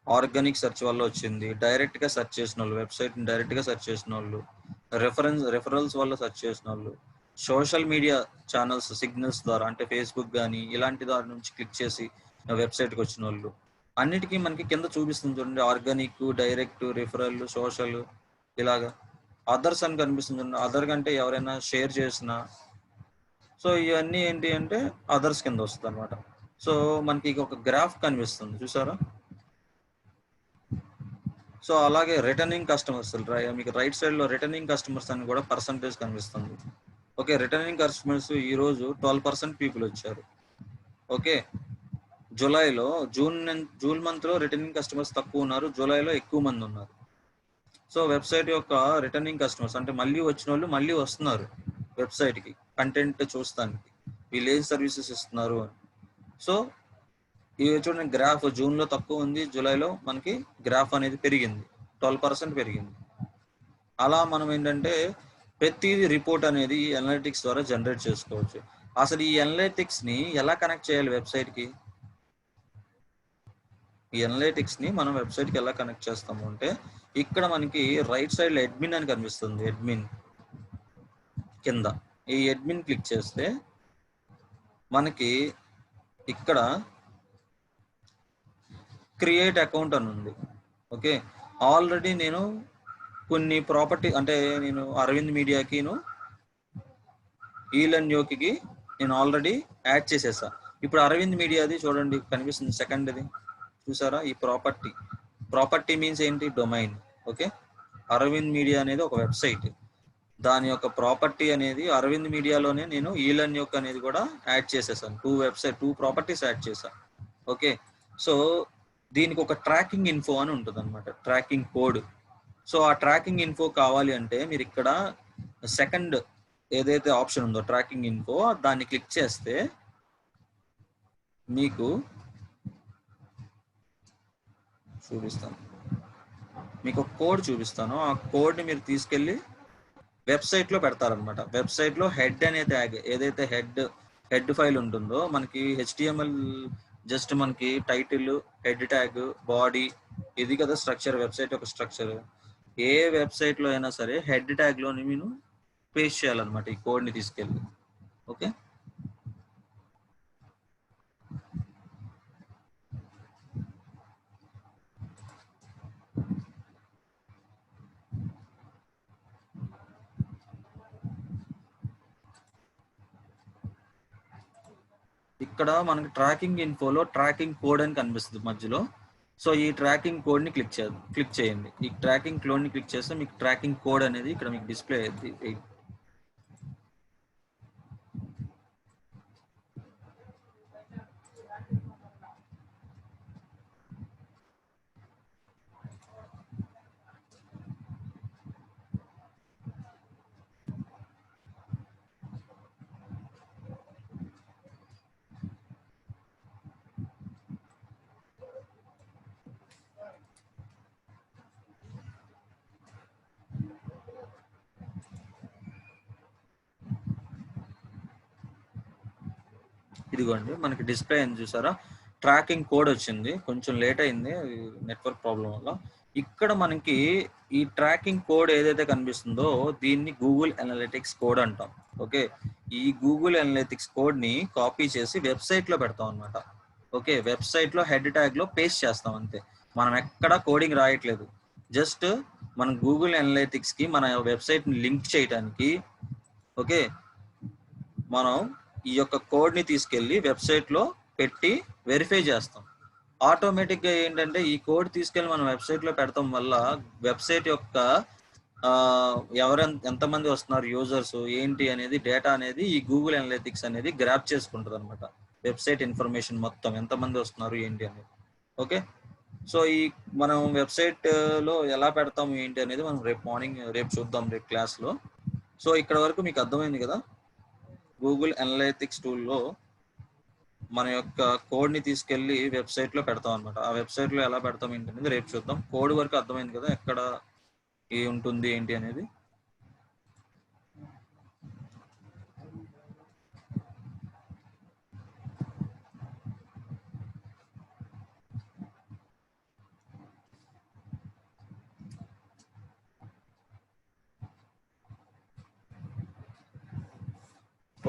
ఆర్గానిక్ సెర్చ్ వల్ల వచ్చింది, డైరెక్ట్ గా సెర్చ్ చేసిన వాళ్ళు, వెబ్సైట్ డైరెక్ట్ గా సెర్చ్ చేసిన వాళ్ళు, రెఫరల్స్ వల్ల సెర్చ్ చేసిన వాళ్ళు, సోషల్ మీడియా ఛానల్స్ సిగ్నల్స్ ద్వారా అంటే ఫేస్బుక్ కానీ ఇలాంటి దాని నుంచి క్లిక్ చేసి వెబ్సైట్కి వచ్చిన వాళ్ళు అన్నిటికీ మనకి కింద చూపిస్తుంది చూడండి, ఆర్గానిక్, డైరెక్ట్, రిఫరల్, సోషల్, ఇలాగా అదర్స్ అని కనిపిస్తుంది చూడండి. అదర్ కంటే ఎవరైనా షేర్ చేసిన, సో ఇవన్నీ ఏంటి అంటే అదర్స్ కింద వస్తుంది అనమాట. సో మనకి ఒక గ్రాఫ్ కనిపిస్తుంది చూసారా. సో అలాగే రిటర్నింగ్ కస్టమర్స్ మీకు రైట్ సైడ్ లో రిటర్నింగ్ కస్టమర్స్ అని కూడా పర్సంటేజ్ కనిపిస్తుంది. ఓకే, రిటర్నింగ్ కస్టమర్స్ ఈ రోజు 12% పీపుల్ వచ్చారు. ఓకే, జూలైలో జూన్ మంత్ లో రిటర్నింగ్ కస్టమర్స్ తక్కువ ఉన్నారు, జూలైలో ఎక్కువ మంది ఉన్నారు. సో వెబ్సైట్ యొక్క రిటర్నింగ్ కస్టమర్స్ అంటే మళ్ళీ వచ్చిన వాళ్ళు మళ్ళీ వస్తున్నారు వెబ్సైట్ కి కంటెంట్ చూస్తానికి, వీళ్ళు ఏం సర్వీసెస్ ఇస్తున్నారు అని. సో ఇవి చూడండి, గ్రాఫ్ జూన్ లో తక్కువ ఉంది, జూలైలో మనకి గ్రాఫ్ అనేది పెరిగింది, 12% పెరిగింది. అలా మనం ఏంటంటే ప్రతిదీ రిపోర్ట్ అనేది అనలిటిక్స్ ద్వారా జనరేట్ చేసుకోవచ్చు. అసలు ఈ అనలిటిక్స్ ని ఎలా కనెక్ట్ చేయాలి వెబ్సైట్ కి? ఈ అనలిటిక్స్ ని మనం వెబ్సైట్ కి ఎలా కనెక్ట్ చేస్తాము అంటే, ఇక్కడ మనకి రైట్ సైడ్ లో అడ్మిన్ అని కనిపిస్తుంది, అడ్మిన్ కింద ఈ అడ్మిన్ క్లిక్ చేస్తే మనకి ఇక్కడ క్రియేట్ అకౌంట్ అని ఉంది. ఓకే, ఆల్రెడీ నేను కొన్ని ప్రాపర్టీ అంటే నేను అరవింద్ మీడియాకిను ఈలన్యోకి నేను ఆల్రెడీ యాడ్ చేసేసా. ఇప్పుడు అరవింద్ మీడియాది చూడండి కనిపిస్తుంది, సెకండ్ది చూసారా. ఈ ప్రాపర్టీ మీన్స్ ఏంటి? డొమైన్. ఓకే, అరవింద్ మీడియా అనేది ఒక వెబ్సైట్, దాని యొక్క ప్రాపర్టీ అనేది అరవింద్ మీడియాలోనే నేను ఈలన్యోక్ అనేది కూడా యాడ్ చేసేసాను. 2 ప్రాపర్టీస్ యాడ్ చేశాను. ఓకే, సో దీనికి ఒక ట్రాకింగ్ ఇన్ఫో అని ఉంటుంది అనమాట, ట్రాకింగ్ కోడ్. సో ఆ ట్రాకింగ్ ఇన్ఫో కావాలి అంటే మీరు ఇక్కడ సెకండ్ ఏదైతే ఆప్షన్ ఉందో ట్రాకింగ్ ఇన్ఫో, దాన్ని క్లిక్ చేస్తే మీకు చూపిస్తాను, మీకు ఒక కోడ్ చూపిస్తాను. ఆ కోడ్ని మీరు తీసుకెళ్ళి వెబ్సైట్లో పెడతారనమాట. వెబ్సైట్లో హెడ్ అనే ట్యాగ్ ఏదైతే హెడ్ ఫైల్ ఉంటుందో, మనకి HTML జస్ట్ మనకి టైటిల్, హెడ్ ట్యాగ్, బాడీ, ఇది కదా స్ట్రక్చర్, వెబ్సైట్ యొక్క స్ట్రక్చర్. ఏ వెబ్సైట్ లో అయినా సరే హెడ్ ట్యాగ్ లోని మీరు పేస్ట్ చేయాలన్నమాట ఈ కోడ్ ని తీసుకెళ్ళి. ఓకే, ఇక్కడ మనకి ట్రాకింగ్ ఇన్ఫోలో ట్రాకింగ్ కోడ్ అని కనిపిస్తుంది మధ్యలో. సో ఈ ట్రాకింగ్ కోడ్ ని క్లిక్ చేయండి. ఈ ట్రాకింగ్ కోడ్ ని క్లిక్ చేస్తే మీకు ట్రాకింగ్ కోడ్ అనేది ఇక్కడ మీకు డిస్ప్లే అయ్యింది. ఇదిగోండి మనకి డిస్ప్లే అయింది చూసారా, ట్రాకింగ్ కోడ్ వచ్చింది. కొంచెం లేట్ అయింది నెట్వర్క్ ప్రాబ్లం వల్ల. ఇక్కడ మనకి ఈ ట్రాకింగ్ కోడ్ ఏదైతే కనిపిస్తుందో దీన్ని గూగుల్ అనలిటిక్స్ కోడ్ అంటాం. ఓకే, ఈ గూగుల్ అనలిటిక్స్ కోడ్ ని కాపీ చేసి వెబ్సైట్ లో పెడతాం అనమాట. ఓకే, వెబ్సైట్ లో హెడ్ ట్యాగ్ లో పేస్ట్ చేస్తాం అంతే, మనం ఎక్కడ కోడింగ్ రాయట్లేదు. జస్ట్ మనం గూగుల్ అనలిటిక్స్ కి మన వెబ్సైట్ ని లింక్ చేయడానికి ఓకే మనం ఈ యొక్క కోడ్ ని తీసుకెళ్లి వెబ్సైట్ లో పెట్టి వెరిఫై చేస్తాం. ఆటోమేటిక్ గా ఏంటంటే ఈ కోడ్ తీసుకెళ్లి మనం వెబ్సైట్ లో పెడతాం వల్ల వెబ్సైట్ యొక్క ఎంతమంది వస్తున్నారు యూజర్స్ ఏంటి అనేది డేటా అనేది ఈ గూగుల్ అనలిటిక్స్ అనేది గ్రాప్ చేసుకుంటుంది అనమాట. వెబ్సైట్ ఇన్ఫర్మేషన్ మొత్తం ఎంతమంది వస్తున్నారు ఏంటి అనేది. ఓకే, సో ఈ మనం వెబ్సైట్ లో ఎలా పెడతాం ఏంటి అనేది మనం రేపు చూద్దాం రేపు క్లాస్ లో. సో ఇక్కడ వరకు మీకు అర్థమైంది కదా. గూగుల్ అనలిటిక్స్ టూల్లో మన యొక్క కోడ్ ని తీసుకెళ్లి వెబ్సైట్ లో పెడతాం అనమాట. ఆ వెబ్సైట్ లో ఎలా పెడతాం ఏంటి అనేది రేపు చూద్దాం. కోడ్ వరకు అర్థమైంది కదా, ఎక్కడ ఏ ఉంటుంది ఏంటి అనేది.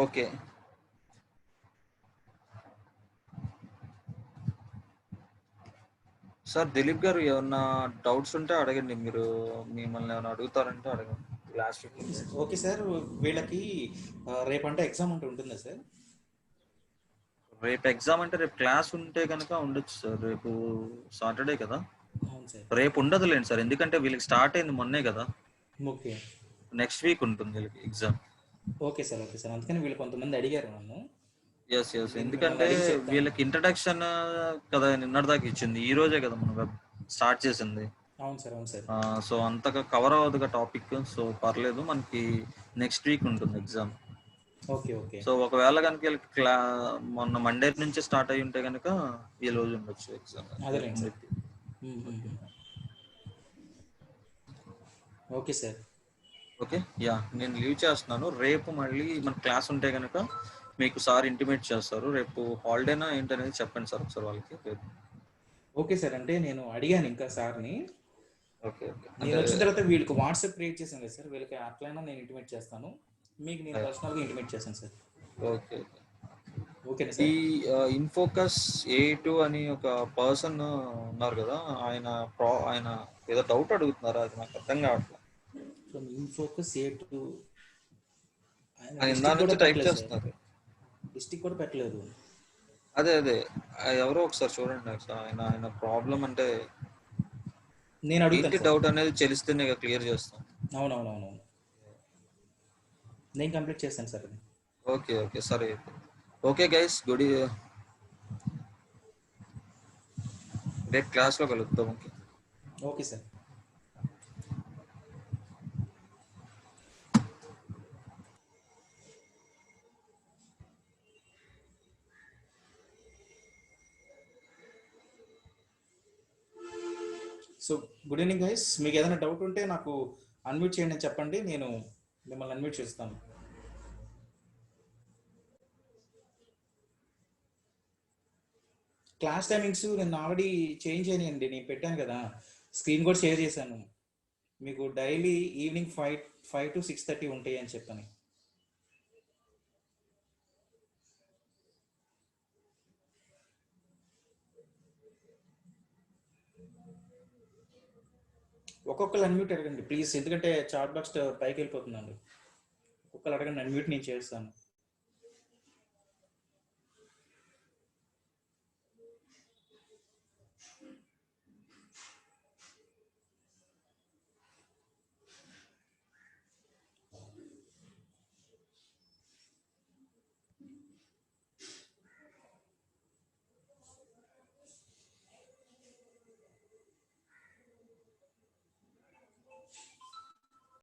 ఓకే. సార్ దిలీప్ గారు ఏమన్నా డౌట్స్ ఉంటే అడగండి. మీరు మిమ్మల్ని ఏమైనా అడుగుతారంటే అడగండి. Last 15 minutes. ఓకే సార్, వీళ్ళకి రేపంటే ఎగ్జామ్ ఉంటుందా సార్? రేపు ఎగ్జామ్ అంటే రేపు క్లాస్ ఉంటే కనుక ఉండొచ్చు సార్. రేపు సాటర్డే కదా. అవును సార్. రేపు ఉండదులేండి సార్, ఎందుకంటే వీళ్ళకి స్టార్ట్ అయింది మొన్నే కదా. ఓకే. నెక్స్ట్ వీక్ ఉంటుంది వీళ్ళకి exam. Okay sir, okay sir. అందుకని వీళ్ళు కొంతమంది అడిగారు నన్ను. ఎస్ ఎందుకంటే వీళ్ళకి ఇంట్రడక్షన్ కదా నిన్నటిదాకా ఇచ్చింది, ఈ రోజే కదా మనం వెబ్ స్టార్ట్ చేసింది. అవును సార్, అవును సార్. సో అంతగా కవర్ అవ్వదుగా టాపిక్. సో పర్లేదు, మనకి నెక్స్ట్ వీక్ ఉంటుంది ఎగ్జామ్. Okay, okay. సో ఒకవేళ కనుక వీళ్ళకి మొన్న మండే నుంచి స్టార్ట్ అయ్యి ఉంటే కనుక ఈ రోజు ఉండొచ్చు ఎగ్జామ్. అదేలేండి sir. Okay sir. Okay, yeah నేను లీవ్ చేస్తున్నాను. రేపు మళ్ళీ మన క్లాస్ ఉంటే కనుక మీకు సార్ ఇంటిమేట్ చేస్తారు. రేపు హాలిడేనా ఏంటనేది చెప్పండి సార్ ఒకసారి వాళ్ళకి. ఓకే సార్, అంటే నేను అడిగాను ఇంకా సార్ని. Okay okay. నేను వచ్చిన తర్వాత వీళ్ళకి వాట్సాప్ క్రియేట్ చేశాను కదా సార్, వీళ్ళకి అట్లయినా నేను ఇంటిమేట్ చేస్తాను. మీకు నేను పర్సనల్గా ఇంటిమేట్ చేశాను సార్. Okay okay. ఓకే ఈ ఇన్ఫోకస్ A2 అని ఒక పర్సన్ ఉన్నారు కదా, ఆయన ఏదో డౌట్ అడుగుతున్నారు, అది నాకు అర్థం కావట్లేదు. ఇన్ఫోకస్ A2 ఇందా నుంచి టైప్ చేస్తున్నారు, డిస్ట్రిక్ట్ కూడా పెట్టలేదు. అదే ఎవరో ఒకసారి చూడండి ఆయన ప్రాబ్లం అంటే నేను అడుగుతాను. డౌట్ అనేది తెలిస్తేనే క్లియర్ చేస్తాం. అవునవునవును, నేను కంప్లీట్ చేస్తాను సార్ అది. ఓకే ఓకే సరే. Okay guys, good. రేపు క్లాస్లో కలుద్దాం. Okay okay sir. So good evening guys, మీకు ఏదైనా డౌట్ ఉంటే నాకు అన్మ్యూట్ చేయండి అని చెప్పండి, నేను మిమ్మల్ని అన్మ్యూట్ చేస్తాను. క్లాస్ టైమింగ్స్ నేను ఆల్రెడీ చేంజ్ అయినాయండి, నేను పెట్టాను కదా, స్క్రీన్ కూడా షేర్ చేశాను మీకు. డైలీ ఈవినింగ్ 5 to 6:30 ఉంటాయి అని చెప్పని. ఒక్కొక్కరు అన్మ్యూట్ అడగండి ప్లీజ్, ఎందుకంటే చాట్ బాక్స్ పైకి వెళ్ళిపోతుందండి. ఒక్కొక్కరు అడగండి, అన్మ్యూట్ నేను చేస్తాను.